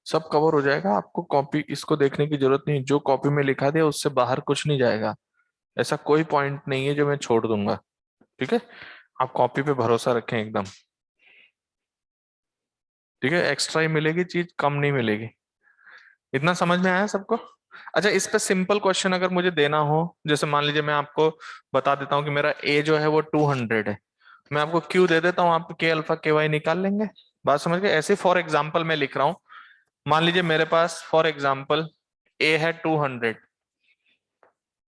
सब कवर हो जाएगा। आपको कॉपी इसको देखने की जरूरत नहीं, जो कॉपी में लिखा दिया उससे बाहर कुछ नहीं जाएगा। ऐसा कोई पॉइंट नहीं है जो मैं छोड़ दूंगा। ठीक है, आप कॉपी पे भरोसा रखें एकदम। ठीक है, एक्स्ट्रा ही मिलेगी चीज, कम नहीं मिलेगी। इतना समझ में आया सबको? अच्छा, इस पे सिंपल क्वेश्चन अगर मुझे देना हो, जैसे मान लीजिए मैं आपको बता देता हूँ कि मेरा ए जो है वो 200 है, मैं आपको क्यू दे देता हूँ, आप के अल्फा के वाई निकाल लेंगे। बात समझ गए? ऐसे फॉर एग्जाम्पल मैं लिख रहा हूँ, मान लीजिए मेरे पास फॉर एग्जाम्पल ए है 200,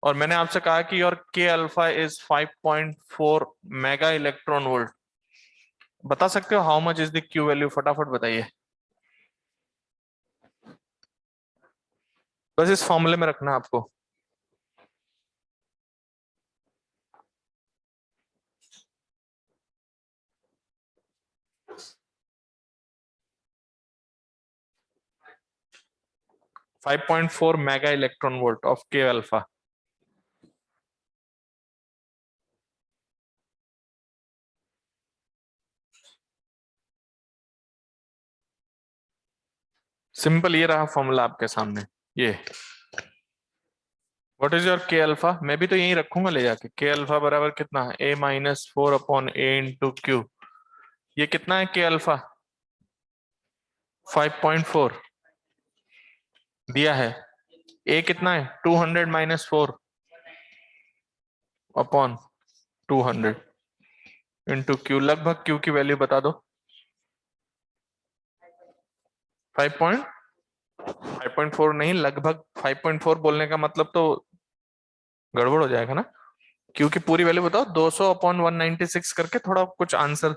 और मैंने आपसे कहा कि और के alpha is 5.4 mega electron volt. बता सकते हो how much is the Q value? फटाफट बताइए, बस इस फॉर्मूले में रखना आपको। 5.4 मेगा इलेक्ट्रॉन वोल्ट ऑफ के अल्फा। सिंपल, ये रहा फॉर्मूला आपके सामने। ये what is your K alpha? मैं भी तो यही रखूंगा ले जाके। के अल्फा बराबर कितना है? A-4/A × Q। ये कितना है के अल्फा? 5.4 दिया है। ए कितना है? 200 - 4/200 Q। लगभग Q की वैल्यू बता दो। 5.4 नहीं, लगभग 5.4 बोलने का मतलब तो गड़बड़ हो जाएगा ना। Q की पूरी वैल्यू बताओ। 200/196 करके थोड़ा कुछ आंसर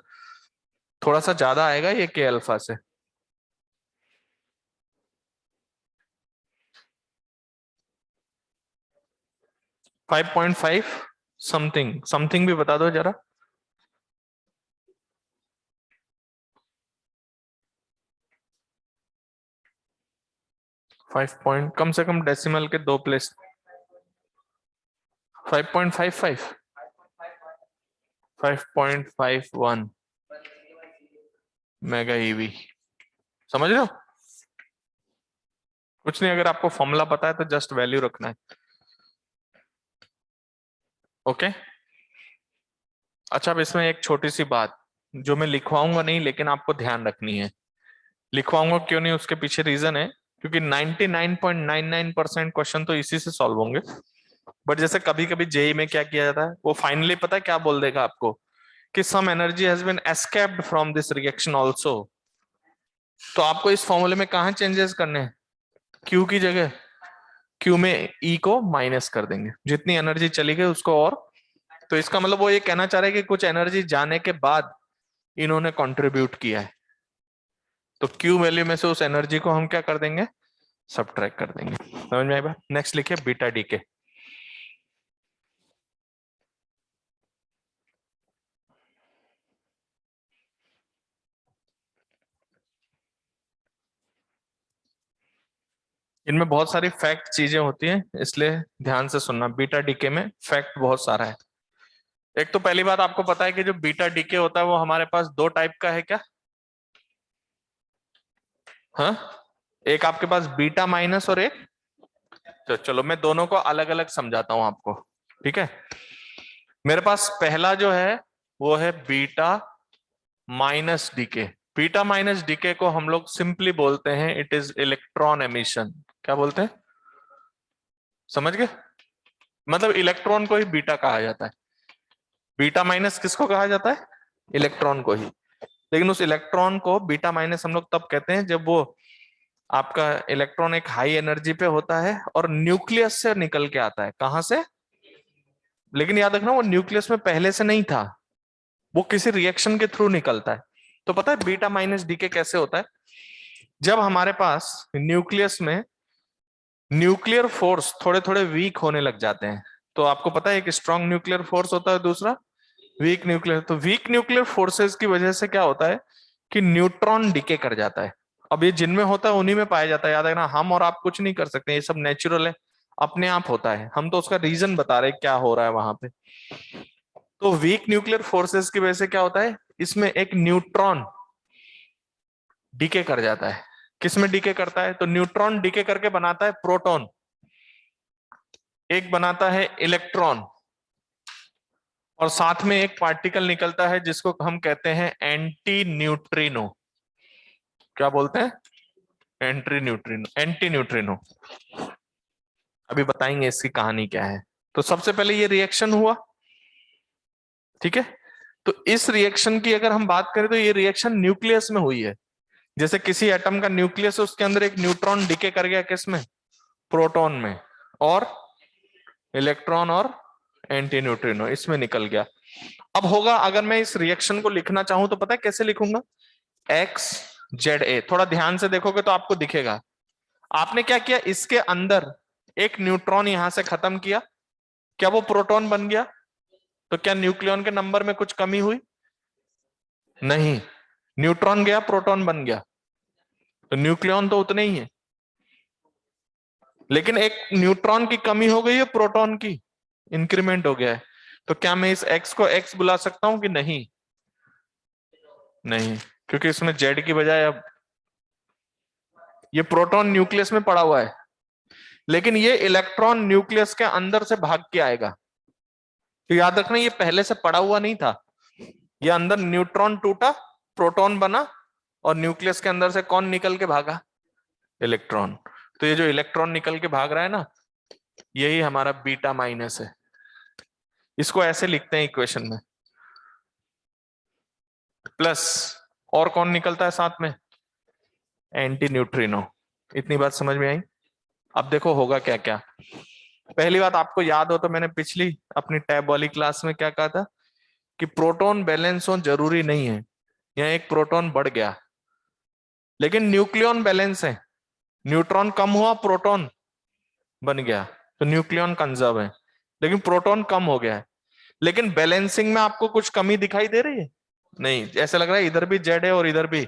थोड़ा सा ज्यादा आएगा ये के अल्फा से। 5.5 समथिंग समथिंग भी बता दो जरा। 5 पॉइंट कम से कम डेसिमल के 2 प्लेस। 5.55 5.51 mega EV. समझ रहे हो? कुछ नहीं, अगर आपको फॉर्मूला पता है तो जस्ट वैल्यू रखना है। ओके। अच्छा, अब इसमें एक छोटी सी बात जो मैं लिखवाऊंगा नहीं, लेकिन आपको ध्यान रखनी है। लिखवाऊंगा क्यों नहीं, उसके पीछे रीजन है, क्योंकि 99.99% क्वेश्चन तो इसी से सॉल्व होंगे। बट जैसे कभी कभी जेई में क्या किया जाता है, वो फाइनली पता है क्या बोल देगा आपको, कि some energy has been escaped from this reaction also. तो आपको इस फॉर्मूले में कहाँ चेंजेस करने हैं? क्यू की जगह क्यू में ई को माइनस कर देंगे, जितनी एनर्जी चली गई उसको। और तो इसका मतलब वो ये कहना चाह रहे हैं कि कुछ एनर्जी जाने के बाद इन्होंने कंट्रीब्यूट किया है। तो क्यू वैल्यू में से उस एनर्जी को हम क्या कर देंगे? सब्ट्रैक्ट कर देंगे। समझ में आई बात? नेक्स्ट लिखिए बीटा डीके। इनमें बहुत सारी फैक्ट चीजें होती हैं, इसलिए ध्यान से सुनना। बीटा डीके में फैक्ट बहुत सारा है। एक तो पहली बात आपको पता है कि जो बीटा डीके होता है वो हमारे पास दो टाइप का है क्या? हाँ, एक आपके पास बीटा माइनस और एक। तो चलो मैं दोनों को अलग अलग समझाता हूं आपको। ठीक है, मेरे पास पहला जो है वो है beta minus decay. Beta minus decay को हम लोग सिंपली बोलते हैं इट इज इलेक्ट्रॉन एमिशन। क्या बोलते हैं? समझ गए? मतलब इलेक्ट्रॉन को ही बीटा कहा जाता है। बीटा माइनस किसको कहा जाता है? इलेक्ट्रॉन को ही। लेकिन उस इलेक्ट्रॉन को बीटा माइनस हम लोग तब कहते हैं जब वो आपका इलेक्ट्रॉन एक हाई एनर्जी पे होता है और न्यूक्लियस से निकल के आता है। कहां से? लेकिन याद रखना, वो न्यूक्लियस में पहले से नहीं था, वो किसी रिएक्शन के थ्रू निकलता है। तो पता है बीटा माइनस डीके कैसे होता है? जब हमारे पास न्यूक्लियस में न्यूक्लियर फोर्स थोड़े थोड़े वीक होने लग जाते हैं। तो आपको पता है एक स्ट्रॉन्ग न्यूक्लियर फोर्स होता है, दूसरा वीक न्यूक्लियर। तो वीक न्यूक्लियर फोर्सेस की वजह से क्या होता है कि न्यूट्रॉन डिके कर जाता है। अब ये जिनमें होता है उन्हीं में पाया जाता है। याद रखना, हम और आप कुछ नहीं कर सकते, ये सब नेचुरल है, अपने आप होता है। हम तो उसका रीजन बता रहे हैं क्या हो रहा है वहां पे। तो वीक न्यूक्लियर फोर्सेस की वजह से क्या होता है, इसमें एक न्यूट्रॉन डीके कर जाता है। किसमें डीके करता है? तो न्यूट्रॉन डीके करके बनाता है प्रोटॉन, एक बनाता है इलेक्ट्रॉन, और साथ में एक पार्टिकल निकलता है जिसको हम कहते हैं एंटी न्यूट्रिनो। क्या बोलते हैं? Anti neutrino, anti neutrino. अभी बताएंगे इसकी कहानी क्या है। तो सबसे पहले ये रिएक्शन हुआ, ठीक है। तो इस रिएक्शन की अगर हम बात करें तो ये रिएक्शन न्यूक्लियस में हुई है। जैसे किसी एटम का न्यूक्लियस है, उसके अंदर एक न्यूट्रॉन डिके कर गया, किसमें? प्रोटॉन में। और इलेक्ट्रॉन और एंटी न्यूट्रिनो इसमें निकल गया। अब होगा, अगर मैं इस रिएक्शन को लिखना चाहूं तो पता है कैसे लिखूंगा, एक्स जेड ए। थोड़ा ध्यान से देखोगे तो आपको दिखेगा, आपने क्या किया, इसके अंदर एक न्यूट्रॉन यहां से खत्म किया, क्या वो प्रोटॉन बन गया? तो क्या न्यूक्लियन के नंबर में कुछ कमी हुई? नहीं, न्यूट्रॉन गया प्रोटॉन बन गया, तो न्यूक्लियन तो उतने ही है, लेकिन एक न्यूट्रॉन की कमी हो गई है, प्रोटॉन की इंक्रीमेंट हो गया है। तो क्या मैं इस एक्स को एक्स बुला सकता हूं कि नहीं? नहीं, क्योंकि इसमें जेड की बजाय अब ये प्रोटॉन न्यूक्लियस में पड़ा हुआ है, लेकिन ये इलेक्ट्रॉन न्यूक्लियस के अंदर से भाग के आएगा। तो याद रखना, ये पहले से पड़ा हुआ नहीं था, ये अंदर न्यूट्रॉन टूटा, प्रोटॉन बना, और न्यूक्लियस के अंदर से कौन निकल के भागा? इलेक्ट्रॉन। तो ये जो इलेक्ट्रॉन निकल के भाग रहा है ना, यही हमारा बीटा माइनस है। इसको ऐसे लिखते हैं इक्वेशन में, प्लस और कौन निकलता है साथ में? Anti neutrino. इतनी बात समझ में आई? अब देखो होगा क्या क्या। पहली बात, आपको याद हो तो मैंने पिछली अपनी टैब वाली क्लास में क्या कहा था कि प्रोटॉन बैलेंस हो जरूरी नहीं है। यहाँ एक प्रोटॉन बढ़ गया, लेकिन न्यूक्लियन बैलेंस है, न्यूट्रॉन कम हुआ प्रोटॉन बन गया, तो न्यूक्लियन कंजर्व है, लेकिन प्रोटॉन कम हो गया है। लेकिन बैलेंसिंग में आपको कुछ कमी दिखाई दे रही है? नहीं, ऐसा लग रहा है इधर भी जेड है और इधर भी,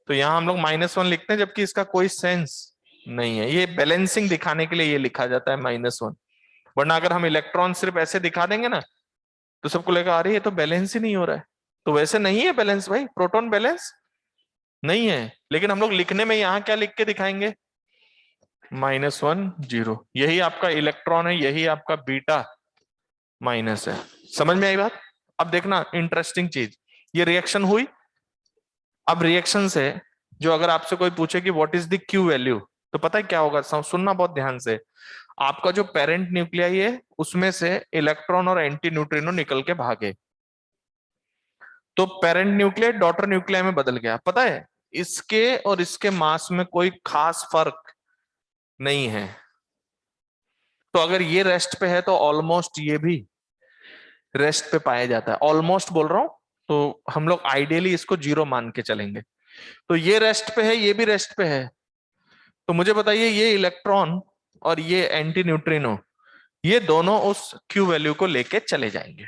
तो यहां हम लोग -1 लिखते हैं, जबकि इसका कोई सेंस नहीं है। ये बैलेंसिंग दिखाने के लिए ये लिखा जाता है -1, वरना अगर हम इलेक्ट्रॉन सिर्फ ऐसे दिखा देंगे ना, तो सबको लगेगा अरे ये तो बैलेंस ही नहीं हो रहा है। तो वैसे नहीं है बैलेंस भाई, प्रोटॉन बैलेंस नहीं है, लेकिन हम लोग लिखने में यहाँ क्या लिख के दिखाएंगे? -1 0। यही आपका इलेक्ट्रॉन है, यही आपका बीटा माइनस है। समझ में आई बात? अब देखना इंटरेस्टिंग चीज, ये रिएक्शन हुई। अब रिएक्शन से जो अगर आपसे कोई पूछे कि what is the Q value, तो पता है क्या होगा? सुनना बहुत ध्यान से। आपका जो पेरेंट न्यूक्लियाई है उसमें से इलेक्ट्रॉन और एंटी न्यूट्रिनो निकल के भागे, तो पेरेंट न्यूक्लियाई डॉटर न्यूक्लियाई में बदल गया। पता है इसके और इसके मास में कोई खास फर्क नहीं है। तो अगर ये रेस्ट पे है तो ऑलमोस्ट ये भी रेस्ट पे पाया जाता है। ऑलमोस्ट बोल रहा हूं, तो हम लोग आइडियली इसको 0 मान के चलेंगे। तो ये रेस्ट पे है, ये भी रेस्ट पे है, तो मुझे बताइए ये इलेक्ट्रॉन और ये एंटी न्यूट्रिनो, ये दोनों उस क्यू वैल्यू को लेके चले जाएंगे।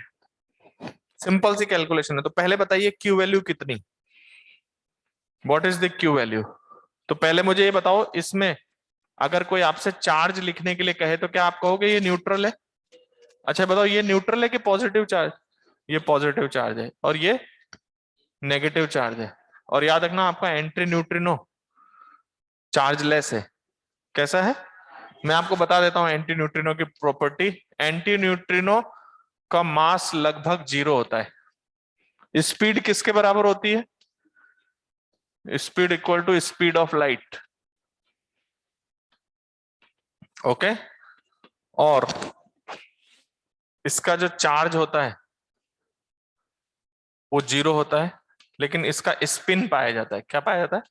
सिंपल सी कैलकुलेशन है। तो पहले बताइए क्यू वैल्यू कितनी, what is the Q value? तो पहले मुझे ये बताओ, इसमें अगर कोई आपसे चार्ज लिखने के लिए कहे तो क्या आप कहोगे ये न्यूट्रल है? अच्छा बताओ, ये न्यूट्रल है कि पॉजिटिव चार्ज? ये पॉजिटिव चार्ज है और ये नेगेटिव चार्ज है। और याद रखना आपका एंटी न्यूट्रिनो चार्जलेस है। कैसा है? मैं आपको बता देता हूं एंटी न्यूट्रिनो की प्रॉपर्टी। एंटी न्यूट्रिनो का मास लगभग 0 होता है। स्पीड किसके बराबर होती है? Speed equal to speed of light. Okay, और इसका जो चार्ज होता है वो 0 होता है, लेकिन इसका स्पिन पाया जाता है। क्या पाया जाता है?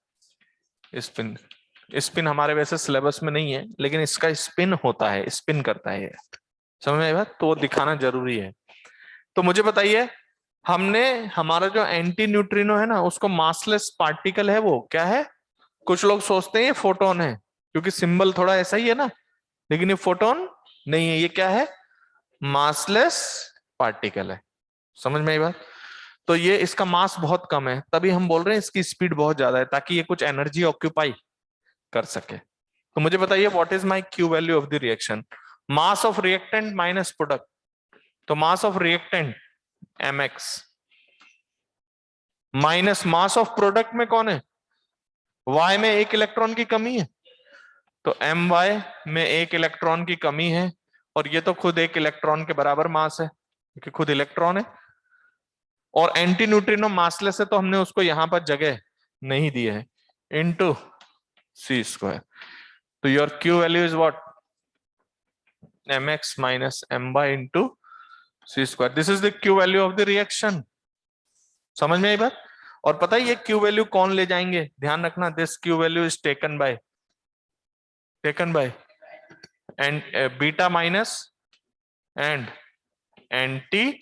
स्पिन। स्पिन हमारे वैसे सिलेबस में नहीं है, लेकिन इसका स्पिन होता है, स्पिन करता है। समझ में आई बात? तो वो दिखाना जरूरी है। तो मुझे बताइए, हमने हमारा जो एंटी न्यूट्रिनो है ना, उसको मासलेस पार्टिकल है, वो क्या है? कुछ लोग सोचते हैं ये फोटोन है, क्योंकि सिंबल थोड़ा ऐसा ही है ना, लेकिन ये फोटोन नहीं है। ये क्या है? मासलेस पार्टिकल है। समझ में आई बात? तो ये इसका मास बहुत कम है, तभी हम बोल रहे हैं इसकी स्पीड बहुत ज्यादा है, ताकि ये कुछ एनर्जी ऑक्यूपाई कर सके। तो मुझे बताइए what is my Q value of the reaction? Mass of reactant minus product. तो mass of reactant mx minus mass of product में कौन है? y में एक इलेक्ट्रॉन की कमी है, तो my में एक इलेक्ट्रॉन की कमी है, और ये तो खुद एक इलेक्ट्रॉन के बराबर मास है क्योंकि खुद इलेक्ट्रॉन है। और एंटी न्यूट्रिनो मासलेस है, तो हमने उसको यहां पर जगह नहीं दी है, इनटू c²। तो your Q value is what? mx minus my into c²। This is the Q value of the reaction. समझ में आई बात? और पता है ये क्यू वैल्यू कौन ले जाएंगे? ध्यान रखना, this Q value is taken by and beta minus and anti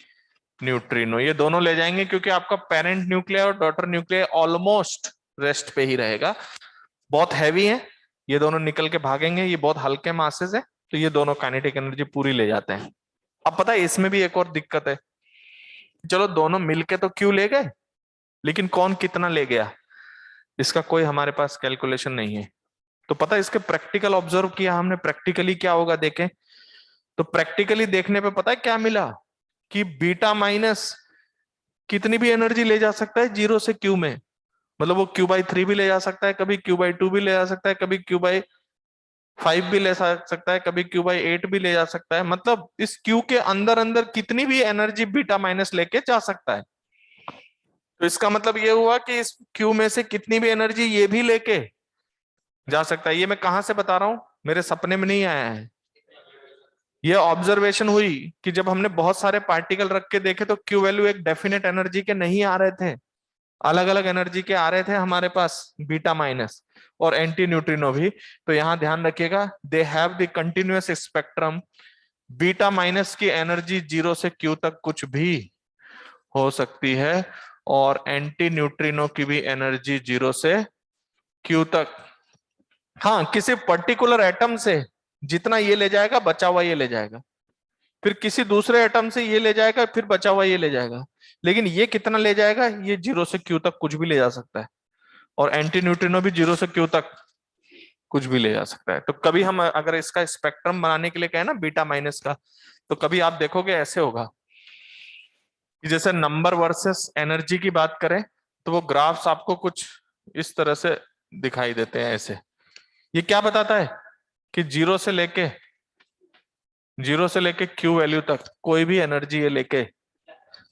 neutrino, ये दोनों ले जाएंगे क्योंकि आपका पेरेंट न्यूक्लियर और डॉटर न्यूक्लियर ऑलमोस्ट रेस्ट पे ही रहेगा। बहुत हैवी है, ये दोनों निकल के भागेंगे, ये बहुत हल्के मासेस है, तो ये दोनों काइनेटिक एनर्जी पूरी ले जाते हैं। अब पता है इसमें भी एक और दिक्कत है, चलो दोनों मिलके तो क्यों ले गए, लेकिन कौन कितना ले गया इसका कोई हमारे पास कैलकुलेशन नहीं है। तो पता है इसके प्रैक्टिकल ऑब्जर्व किया हमने, प्रैक्टिकली क्या होगा देखें। तो प्रैक्टिकली देखने पे पता है क्या मिला कि बीटा माइनस कितनी भी एनर्जी ले जा सकता है जीरो से क्यू में, मतलब वो Q/3 भी ले जा सकता है, कभी Q/2 भी ले जा सकता है, कभी Q/5 भी ले सकता है, कभी Q/8 भी ले जा सकता है, मतलब इस Q के अंदर अंदर कितनी भी एनर्जी बीटा माइनस लेके जा सकता है। तो इसका मतलब ये हुआ कि इस Q में से कितनी भी एनर्जी ये भी लेके जा सकता है। ये मैं कहां से बता रहा हूं, मेरे सपने में नहीं आया है, ये ऑब्जर्वेशन हुई कि जब हमने बहुत सारे पार्टिकल रख के देखे तो Q वैल्यू एक डेफिनेट एनर्जी के नहीं आ रहे थे, अलग अलग एनर्जी के आ रहे थे हमारे पास बीटा माइनस और एंटी न्यूट्रिनो भी। तो यहां ध्यान रखिएगा, they have the continuous spectrum, beta minus की एनर्जी जीरो से क्यू तक कुछ भी हो सकती है और एंटी न्यूट्रिनो की भी एनर्जी जीरो से क्यू तक। हाँ, किसी पर्टिकुलर एटम से जितना ये ले जाएगा बचा हुआ ये ले जाएगा, फिर किसी दूसरे एटम से ये ले जाएगा, फिर बचा हुआ ये ले जाएगा, लेकिन ये कितना ले जाएगा, ये जीरो से क्यू तक कुछ भी ले जा सकता है, और एंटी न्यूट्रिनो भी जीरो से क्यू तक कुछ भी ले जा सकता है। तो कभी हम अगर इसका स्पेक्ट्रम बनाने के लिए कहें ना बीटा माइनस का, तो कभी आप देखोगे ऐसे होगा कि जैसे नंबर वर्सेस एनर्जी की बात करें तो वो ग्राफ्स आपको कुछ इस तरह से दिखाई देते हैं ऐसे। ये क्या बताता है कि जीरो से लेके क्यू वैल्यू तक कोई भी एनर्जी ये लेके,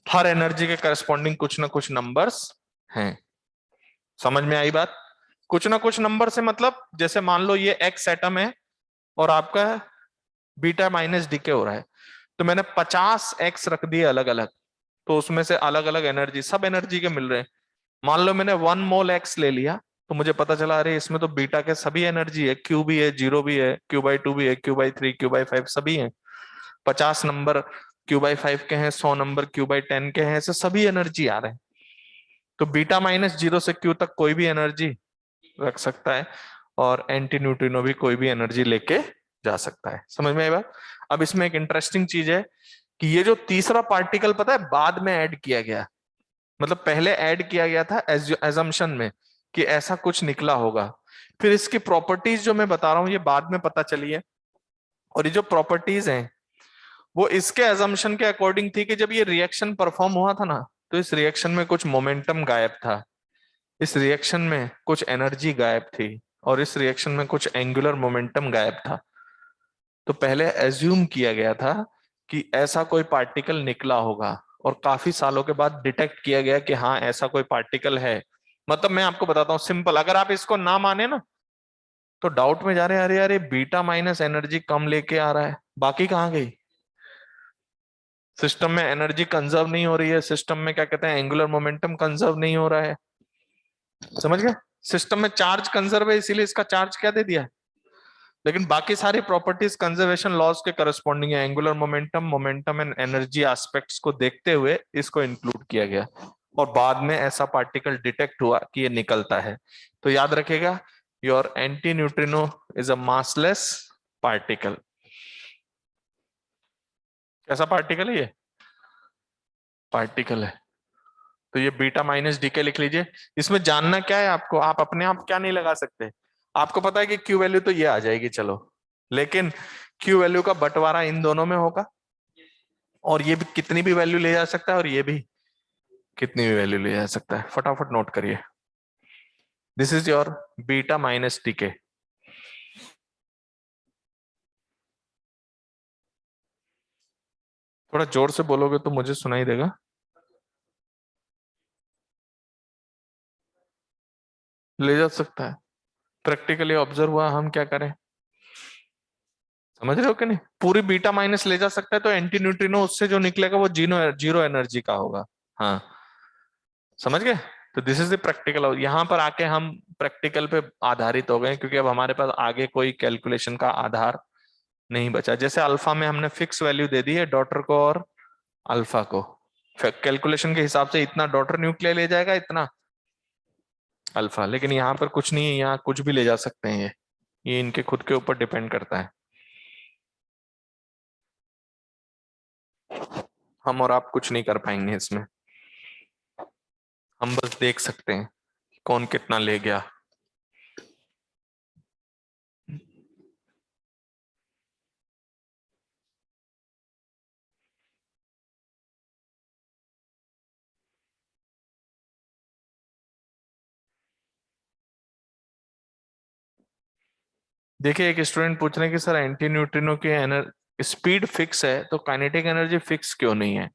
हर एनर्जी के करस्पॉन्डिंग कुछ ना कुछ नंबर्स हैं। समझ में आई बात? कुछ ना कुछ नंबर से मतलब जैसे मान लो ये एक्स एटम है और आपका बीटा माइनस डीके हो रहा है, तो मैंने 50 एक्स रख दिए अलग अलग, तो उसमें से अलग अलग एनर्जी, सब एनर्जी के मिल रहे हैं। मान लो मैंने 1 मोल एक्स ले लिया, तो मुझे पता चला अरे इसमें तो बीटा के सभी एनर्जी है, क्यू भी है, जीरो भी है, Q/2 भी है, Q/3, Q/5 सभी है। 50 नंबर Q/5 के हैं, 100 नंबर Q/10 के हैं, ऐसे सभी एनर्जी आ रहे हैं। तो बीटा माइनस जीरो से क्यू तक कोई भी एनर्जी रख सकता है और एंटी न्यूट्रिनो भी कोई भी एनर्जी लेके जा सकता है। समझ में आई बात? अब इसमें एक इंटरेस्टिंग चीज है कि ये जो तीसरा पार्टिकल पता है बाद में ऐड किया गया, मतलब पहले ऐड किया गया था एजम्पशन में कि ऐसा कुछ निकला होगा, फिर इसकी प्रॉपर्टीज जो मैं बता रहा हूं ये बाद में पता चली है। और ये जो प्रॉपर्टीज हैं वो इसके एजम्पशन के अकॉर्डिंग थी कि जब ये रिएक्शन परफॉर्म हुआ था ना, तो इस रिएक्शन में कुछ मोमेंटम गायब था, इस रिएक्शन में कुछ एनर्जी गायब थी, और इस रिएक्शन में कुछ एंगुलर मोमेंटम गायब था। तो पहले एज्यूम किया गया था कि ऐसा कोई पार्टिकल निकला होगा, और काफी सालों के बाद डिटेक्ट किया गया कि हाँ ऐसा कोई पार्टिकल है। मतलब मैं आपको बताता हूँ सिंपल, अगर आप इसको ना माने ना तो डाउट में जा रहे हैं, अरे अरे बीटा माइनस एनर्जी कम लेके आ रहा है, बाकी कहाँ गई? सिस्टम में एनर्जी कंजर्व नहीं हो रही है, सिस्टम में क्या कहते हैं एंगुलर मोमेंटम कंजर्व नहीं हो रहा है। समझ गए? सिस्टम में चार्ज कंजर्व है इसीलिए इसका चार्ज क्या दे दिया, लेकिन बाकी सारी प्रॉपर्टीज कंजर्वेशन लॉज के करस्पॉन्डिंग है, angular momentum, momentum and energy aspects को देखते हुए इसको इंक्लूड किया गया, और बाद में ऐसा पार्टिकल डिटेक्ट हुआ कि ये निकलता है। तो याद रखिएगा, your anti neutrino is a massless particle. कैसा पार्टिकल है ये? पार्टिकल है। तो ये बीटा माइनस डीके लिख लीजिए। इसमें जानना क्या है आपको, आप अपने आप क्या नहीं लगा सकते, आपको पता है कि क्यू वैल्यू तो ये आ जाएगी चलो, लेकिन क्यू वैल्यू का बंटवारा इन दोनों में होगा, और ये भी कितनी भी वैल्यू ले जा सकता है और ये भी कितनी भी वैल्यू ले जा सकता है। फटाफट नोट करिए, this is your beta minus decay. थोड़ा जोर से बोलोगे तो मुझे सुनाई देगा। ले जा सकता है, प्रैक्टिकली ऑब्जर्व हुआ, हम क्या करें? समझ रहे हो कि नहीं? पूरी बीटा माइनस ले जा सकता है, तो एंटी न्यूट्रिनो उससे जो निकलेगा वो जीरो जीरो एनर्जी का होगा। हाँ, समझ गए? तो दिस इज द प्रैक्टिकल। यहां पर आके हम प्रैक्टिकल पे आधारित हो गए, क्योंकि अब हमारे पास आगे कोई कैलकुलेशन का आधार नहीं बचा। जैसे अल्फा में हमने फिक्स वैल्यू दे दी है डॉटर को और अल्फा को, कैलकुलेशन के हिसाब से इतना डॉटर न्यूक्लियर ले जाएगा, इतना अल्फा, लेकिन यहाँ पर कुछ नहीं है, यहाँ कुछ भी ले जा सकते हैं ये इनके खुद के ऊपर डिपेंड करता है। हम और आप कुछ नहीं कर पाएंगे इसमें, हम बस देख सकते हैं कौन कितना ले गया। देखिए एक स्टूडेंट पूछ रहे हैं कि सर एंटी न्यूट्रिनो की स्पीड फिक्स है तो काइनेटिक एनर्जी फिक्स क्यों नहीं है।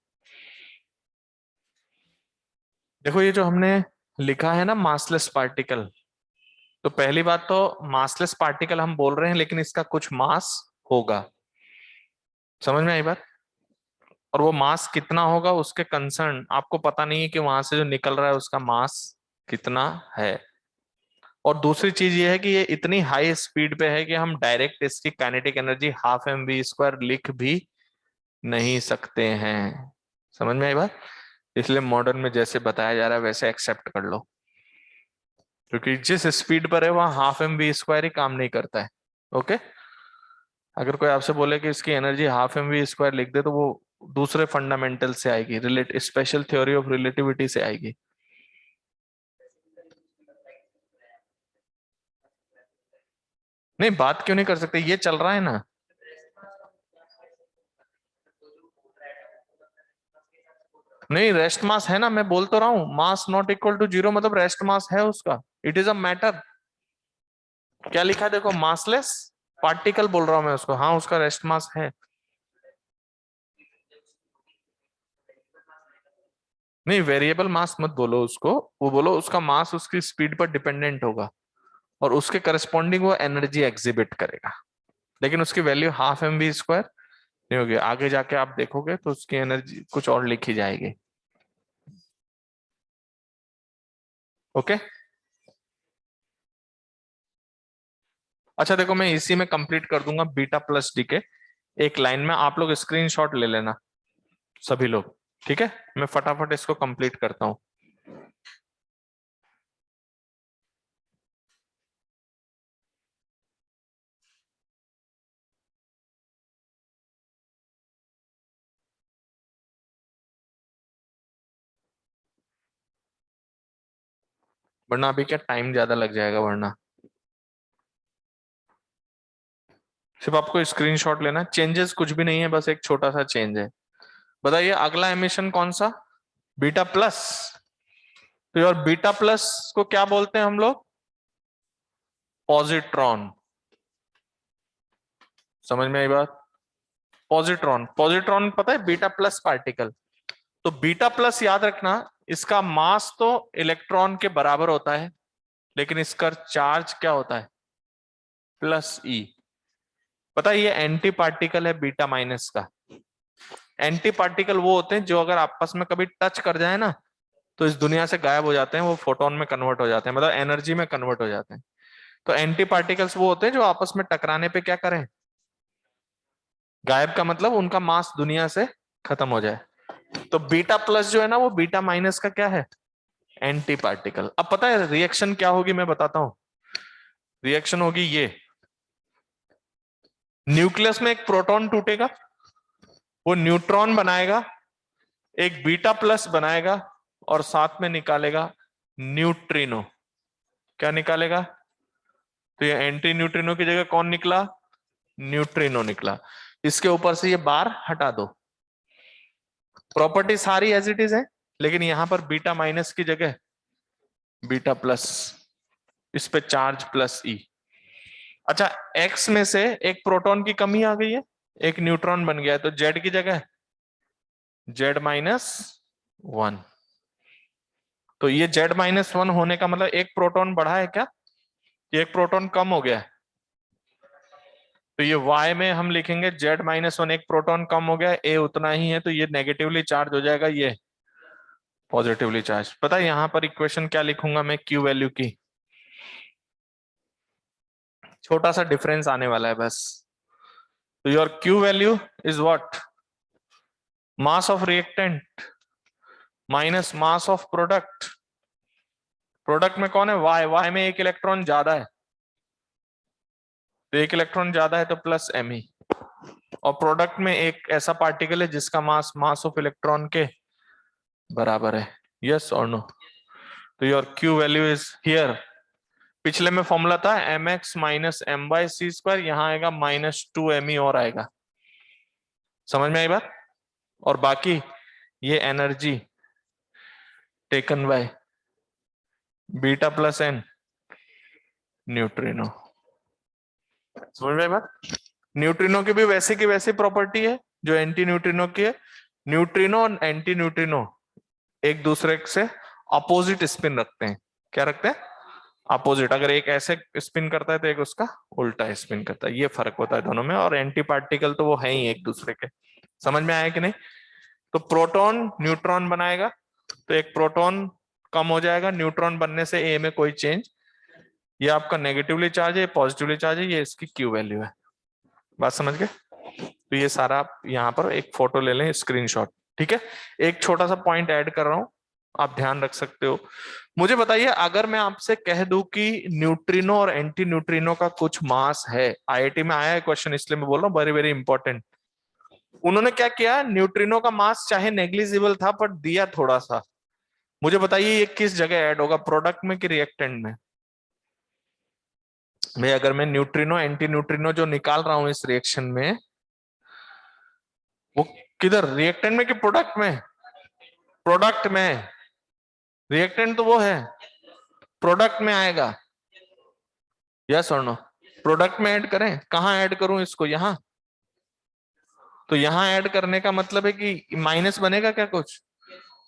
देखो ये जो हमने लिखा है ना मासलेस पार्टिकल, तो पहली बात तो मासलेस पार्टिकल हम बोल रहे हैं लेकिन इसका कुछ मास होगा, समझ में आई बात। और वो मास कितना होगा उसके कंसर्न आपको पता नहीं है कि वहां से जो निकल रहा है उसका मास कितना है। और दूसरी चीज ये है कि ये इतनी हाई स्पीड पे है कि हम डायरेक्ट इसकी kinetic energy half m v square लिख भी नहीं सकते हैं, समझ में आई बात। इसलिए मॉडर्न में जैसे बताया जा रहा है वैसे एक्सेप्ट कर लो, क्योंकि जिस स्पीड पर है वहां हाफ एम वी स्क्वायर ही काम नहीं करता है। ओके, अगर कोई आपसे बोले कि इसकी energy half m v square लिख दे तो वो दूसरे फंडामेंटल से आएगी, स्पेशल थ्योरी ऑफ रिलेटिविटी से आएगी। नहीं बात क्यों नहीं कर सकते, ये चल रहा है ना। नहीं रेस्ट मास है ना, मैं बोल तो रहा हूं mass not equal to zero मतलब रेस्ट मास है उसका, इट इज अ मैटर। क्या लिखा है देखो, मासलेस पार्टिकल बोल रहा हूं मैं उसको, हाँ उसका रेस्ट मास है। नहीं वेरिएबल मास मत बोलो उसको, वो बोलो उसका मास उसकी स्पीड पर डिपेंडेंट होगा और उसके करस्पॉन्डिंग वो एनर्जी एग्जिबिट करेगा, लेकिन उसकी value half m v square नहीं होगी। आगे जाके आप देखोगे तो उसकी एनर्जी कुछ और लिखी जाएगी। ओके, अच्छा देखो मैं इसी में कंप्लीट कर दूंगा बीटा प्लस डी के एक लाइन में, आप लोग स्क्रीनशॉट ले लेना सभी लोग, ठीक है। मैं फटाफट इसको कंप्लीट करता हूं। वरना अभी क्या टाइम ज्यादा लग जाएगा, वरना सिर्फ आपको स्क्रीनशॉट लेना, चेंजेस कुछ भी नहीं है, बस एक छोटा सा चेंज है। बताइए अगला एमिशन कौन सा, बीटा प्लस। तो यार बीटा प्लस को क्या बोलते हैं हम लोग, पॉजिट्रॉन, समझ में आई बात। पॉजिट्रॉन, पॉजिट्रॉन पता है बीटा प्लस पार्टिकल। तो बीटा प्लस याद रखना, इसका मास तो इलेक्ट्रॉन के बराबर होता है लेकिन इसका चार्ज क्या होता है, प्लस ई। पता है ये एंटी पार्टिकल है बीटा माइनस का। एंटी पार्टिकल वो होते हैं जो अगर आपस में कभी टच कर जाए ना तो इस दुनिया से गायब हो जाते हैं, वो फोटोन में कन्वर्ट हो जाते हैं, मतलब एनर्जी में कन्वर्ट हो जाते हैं। तो एंटी पार्टिकल्स वो होते हैं जो आपस में टकराने पे क्या करें, गायब का मतलब उनका मास दुनिया से खत्म हो जाए। तो बीटा प्लस जो है ना वो बीटा माइनस का क्या है, एंटी पार्टिकल। अब पता है रिएक्शन क्या होगी, मैं बताता हूं। रिएक्शन होगी ये, न्यूक्लियस में एक प्रोटॉन टूटेगा, वो न्यूट्रॉन बनाएगा, एक बीटा प्लस बनाएगा और साथ में निकालेगा न्यूट्रिनो। क्या निकालेगा, तो ये एंटी न्यूट्रिनो की जगह कौन निकला, न्यूट्रिनो निकला। इसके ऊपर से ये बार हटा दो, प्रॉपर्टी सारी एज इट इज है, लेकिन यहां पर बीटा माइनस की जगह बीटा प्लस, इस पे चार्ज प्लस ई। अच्छा एक्स में से एक प्रोटॉन की कमी आ गई है, एक न्यूट्रॉन बन गया है, तो जेड की जगह जेड माइनस वन। तो ये जेड माइनस वन होने का मतलब एक प्रोटॉन बढ़ा है क्या, एक प्रोटॉन कम हो गया है। तो ये y में हम लिखेंगे जेड माइनस वन, एक प्रोटॉन कम हो गया, ए उतना ही है, तो ये नेगेटिवली चार्ज हो जाएगा, ये पॉजिटिवली चार्ज। पता है यहां पर इक्वेशन क्या लिखूंगा मैं क्यू वैल्यू की, छोटा सा डिफरेंस आने वाला है बस। तो your Q value is what, mass of reactant minus mass of product, product में कौन है, वाई, वाई में एक इलेक्ट्रॉन ज्यादा है, तो एक इलेक्ट्रॉन ज्यादा है तो प्लस एम, और प्रोडक्ट में एक ऐसा पार्टिकल है जिसका मास मास ऑफ इलेक्ट्रॉन के बराबर है, यस और नो। तो your Q value is here. पिछले में फॉर्मूला था m x minus m by c square, यहां आएगा -2 me और आएगा, समझ में आई बात। और बाकी ये energy taken by beta plus an neutrino, समझ में आई बात। न्यूट्रिनो की भी वैसे की वैसी प्रॉपर्टी है जो एंटी न्यूट्रिनो की है। न्यूट्रिनो और एंटी न्यूट्रिनो एक दूसरे से अपोजिट स्पिन रखते हैं, क्या रखते हैं, अपोजिट। अगर एक ऐसे स्पिन करता है तो एक उसका उल्टा स्पिन करता है, ये फर्क होता है दोनों में। और एंटी पार्टिकल तो वो है ही एक दूसरे के, समझ में आया कि नहीं। तो प्रोटॉन न्यूट्रॉन बनाएगा तो एक प्रोटॉन कम हो जाएगा, न्यूट्रॉन बनने से ए में कोई चेंज, ये आपका नेगेटिवली चार्ज है, पॉजिटिवली चार्ज है, ये इसकी क्यू वैल्यू है, बात समझ गए। तो ये सारा आप यहाँ पर एक फोटो ले लें, स्क्रीनशॉट, ठीक है। एक छोटा सा पॉइंट ऐड कर रहा हूं, आप ध्यान रख सकते हो। मुझे बताइए अगर मैं आपसे कह दूं कि न्यूट्रिनो और एंटी न्यूट्रिनो का कुछ मास है, आईआईटी में आया है क्वेश्चन इसलिए मैं बोल रहा हूँ, वेरी वेरी इंपॉर्टेंट। उन्होंने क्या किया, न्यूट्रिनो का मास चाहे नेग्लिजिबल था पर दिया थोड़ा सा। मुझे बताइए ये किस जगह ऐड होगा, प्रोडक्ट में कि रिएक्टेंट में। भाई अगर मैं न्यूट्रिनो एंटी न्यूट्रिनो जो निकाल रहा हूं इस रिएक्शन में, वो किधर, रिएक्टेंट में कि प्रोडक्ट में, प्रोडक्ट में। रिएक्टेंट तो वो है, प्रोडक्ट में आएगा, यस और नो। प्रोडक्ट में ऐड करें, कहां ऐड करूं इसको, यहां। तो यहां ऐड करने का मतलब है कि माइनस बनेगा क्या कुछ।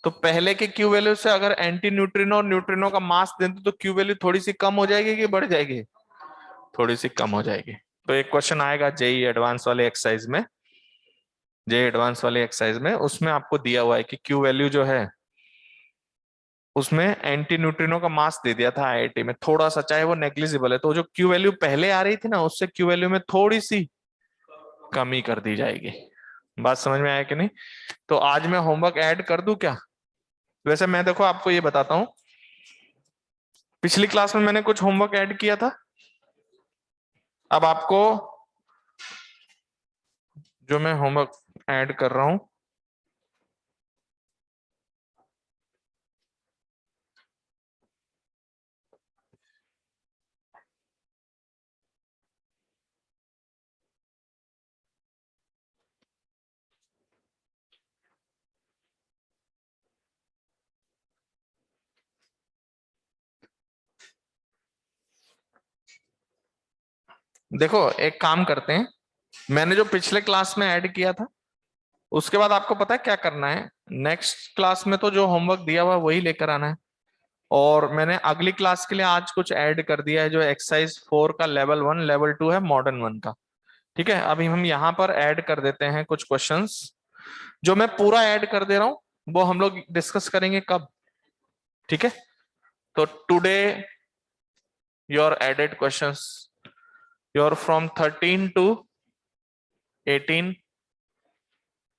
तो पहले के क्यू वैल्यू से अगर एंटी न्यूट्रिनो और न्यूट्रिनो का मास दें तो क्यू वैल्यू थोड़ी सी कम हो जाएगी कि बढ़ जाएगी, थोड़ी सी कम हो जाएगी। तो एक क्वेश्चन आएगा जेई एडवांस वाले एक्सरसाइज में, जेई एडवांस वाले एक्सरसाइज में, उसमें आपको दिया हुआ है कि क्यू वैल्यू जो है उसमें एंटी न्यूट्रिनो का मास दे दिया था आईआईटी में थोड़ा सा, चाहे वो नेग्लिजिबल है, तो जो क्यू वैल्यू पहले आ रही थी ना उससे क्यू वैल्यू में थोड़ी सी कमी कर दी जाएगी, बात समझ में आया कि नहीं। तो आज मैं होमवर्क ऐड कर दूं क्या। वैसे मैं देखो आपको ये बताता हूं, पिछली क्लास में मैंने कुछ होमवर्क ऐड किया था, अब आपको जो मैं होमवर्क ऐड कर रहा हूं, देखो एक काम करते हैं, मैंने जो पिछले क्लास में ऐड किया था उसके बाद आपको पता है क्या करना है, नेक्स्ट क्लास में तो जो होमवर्क दिया हुआ वही लेकर आना है। और मैंने अगली क्लास के लिए आज कुछ ऐड कर दिया है, जो एक्सरसाइज 4 का लेवल 1 लेवल 2 है मॉडर्न 1 का, ठीक है। अभी हम यहाँ पर ऐड कर देते हैं कुछ क्वेश्चंस, जो मैं पूरा ऐड कर दे रहा हूं वो हम लोग डिस्कस करेंगे कब, ठीक है। तो today your added questions, your from 13 to 18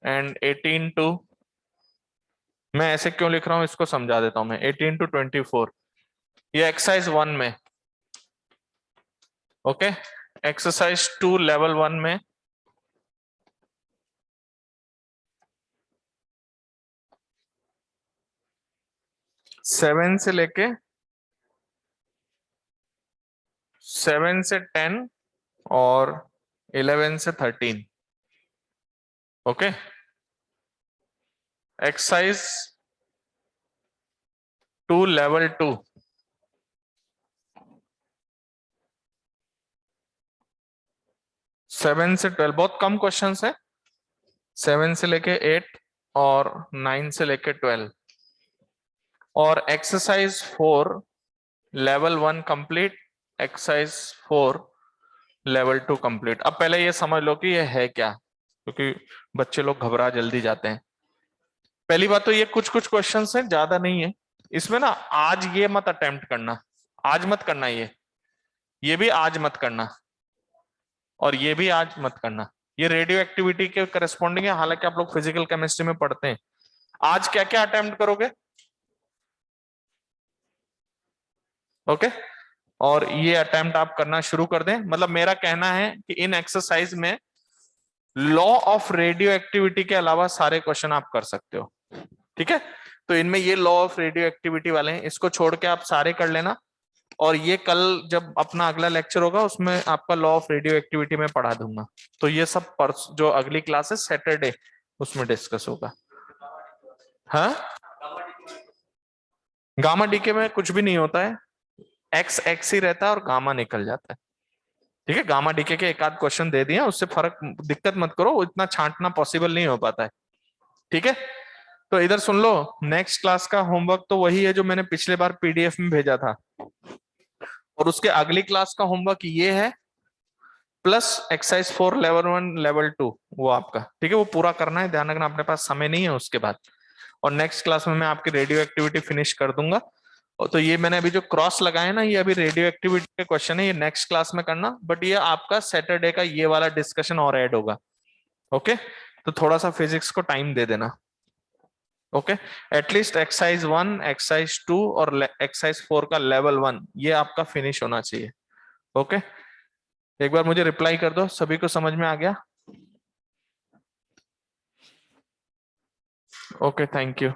and 18 to, मैं ऐसे क्यों लिख रहा हूं इसको समझा देता हूं मैं, 18 टू 24 ये एक्सरसाइज 1 में, ओके। एक्सरसाइज 2 लेवल 1 में, सेवन से लेके 7 से 10 और 11 से 13, ओके। एक्सरसाइज 2 लेवल 2, 7 से 12, बहुत कम क्वेश्चंस है, 7 से लेके 8 और 9 से लेके 12। और exercise 4 level 1 complete, exercise 4 level 2 complete. अब पहले ये समझ लो कि ये है क्या, क्योंकि बच्चे लोग घबरा जल्दी जाते हैं। पहली बात तो ये कुछ कुछ क्वेश्चंस हैं, ज्यादा नहीं है इसमें ना। आज ये मत अटेम्प्ट करना, आज मत करना, ये भी आज मत करना, और ये भी आज मत करना। ये रेडियो एक्टिविटी के करस्पॉन्डिंग है, हालांकि आप लोग फिजिकल केमिस्ट्री में पढ़ते हैं। आज क्या क्या अटेम्प्ट करोगे? ओके, और ये अटेम्प्ट आप करना शुरू कर दें। मतलब मेरा कहना है कि इन एक्सरसाइज में लॉ ऑफ रेडियो एक्टिविटी के अलावा सारे क्वेश्चन आप कर सकते हो। ठीक है, तो इनमें ये लॉ ऑफ रेडियो एक्टिविटी वाले हैं, इसको छोड़ के आप सारे कर लेना। और ये कल जब अपना अगला लेक्चर होगा उसमें आपका लॉ ऑफ रेडियो एक्टिविटी में पढ़ा दूंगा। तो ये सब जो अगली क्लास है सैटरडे, उसमें डिस्कस होगा। हाँ, गामा डीके में कुछ भी नहीं होता है, एक्स एक्स ही रहता है और गामा निकल जाता है। ठीक है, गामा डीके के एक आध क्वेश्चन दे दिए, उससे फर्क, दिक्कत मत करो, इतना छांटना पॉसिबल नहीं हो पाता है। ठीक है, तो इधर सुन लो, नेक्स्ट क्लास का होमवर्क तो वही है जो मैंने पिछले बार पीडीएफ में भेजा था, और उसके अगली क्लास का होमवर्क ये है, प्लस एक्सरसाइज 4 लेवल 1 लेवल 2, वो आपका। ठीक है, वो पूरा करना है, ध्यान रखना अपने पास समय नहीं है उसके बाद। और नेक्स्ट क्लास में मैं आपकी रेडियो एक्टिविटी फिनिश कर दूंगा। और तो ये मैंने अभी जो क्रॉस लगाए ना, ये अभी रेडियो एक्टिविटी के क्वेश्चन है, ये नेक्स्ट क्लास में करना, बट ये आपका सैटरडे का ये वाला डिस्कशन और ऐड होगा। ओके, तो थोड़ा सा फिजिक्स को टाइम दे देना। ओके, एटलीस्ट एक्सरसाइज 1, एक्सरसाइज 2 और एक्सरसाइज 4 का लेवल 1 ये आपका फिनिश होना चाहिए। ओके, एक बार मुझे रिप्लाई कर दो, सभी को समझ में आ गया? Okay, thank you.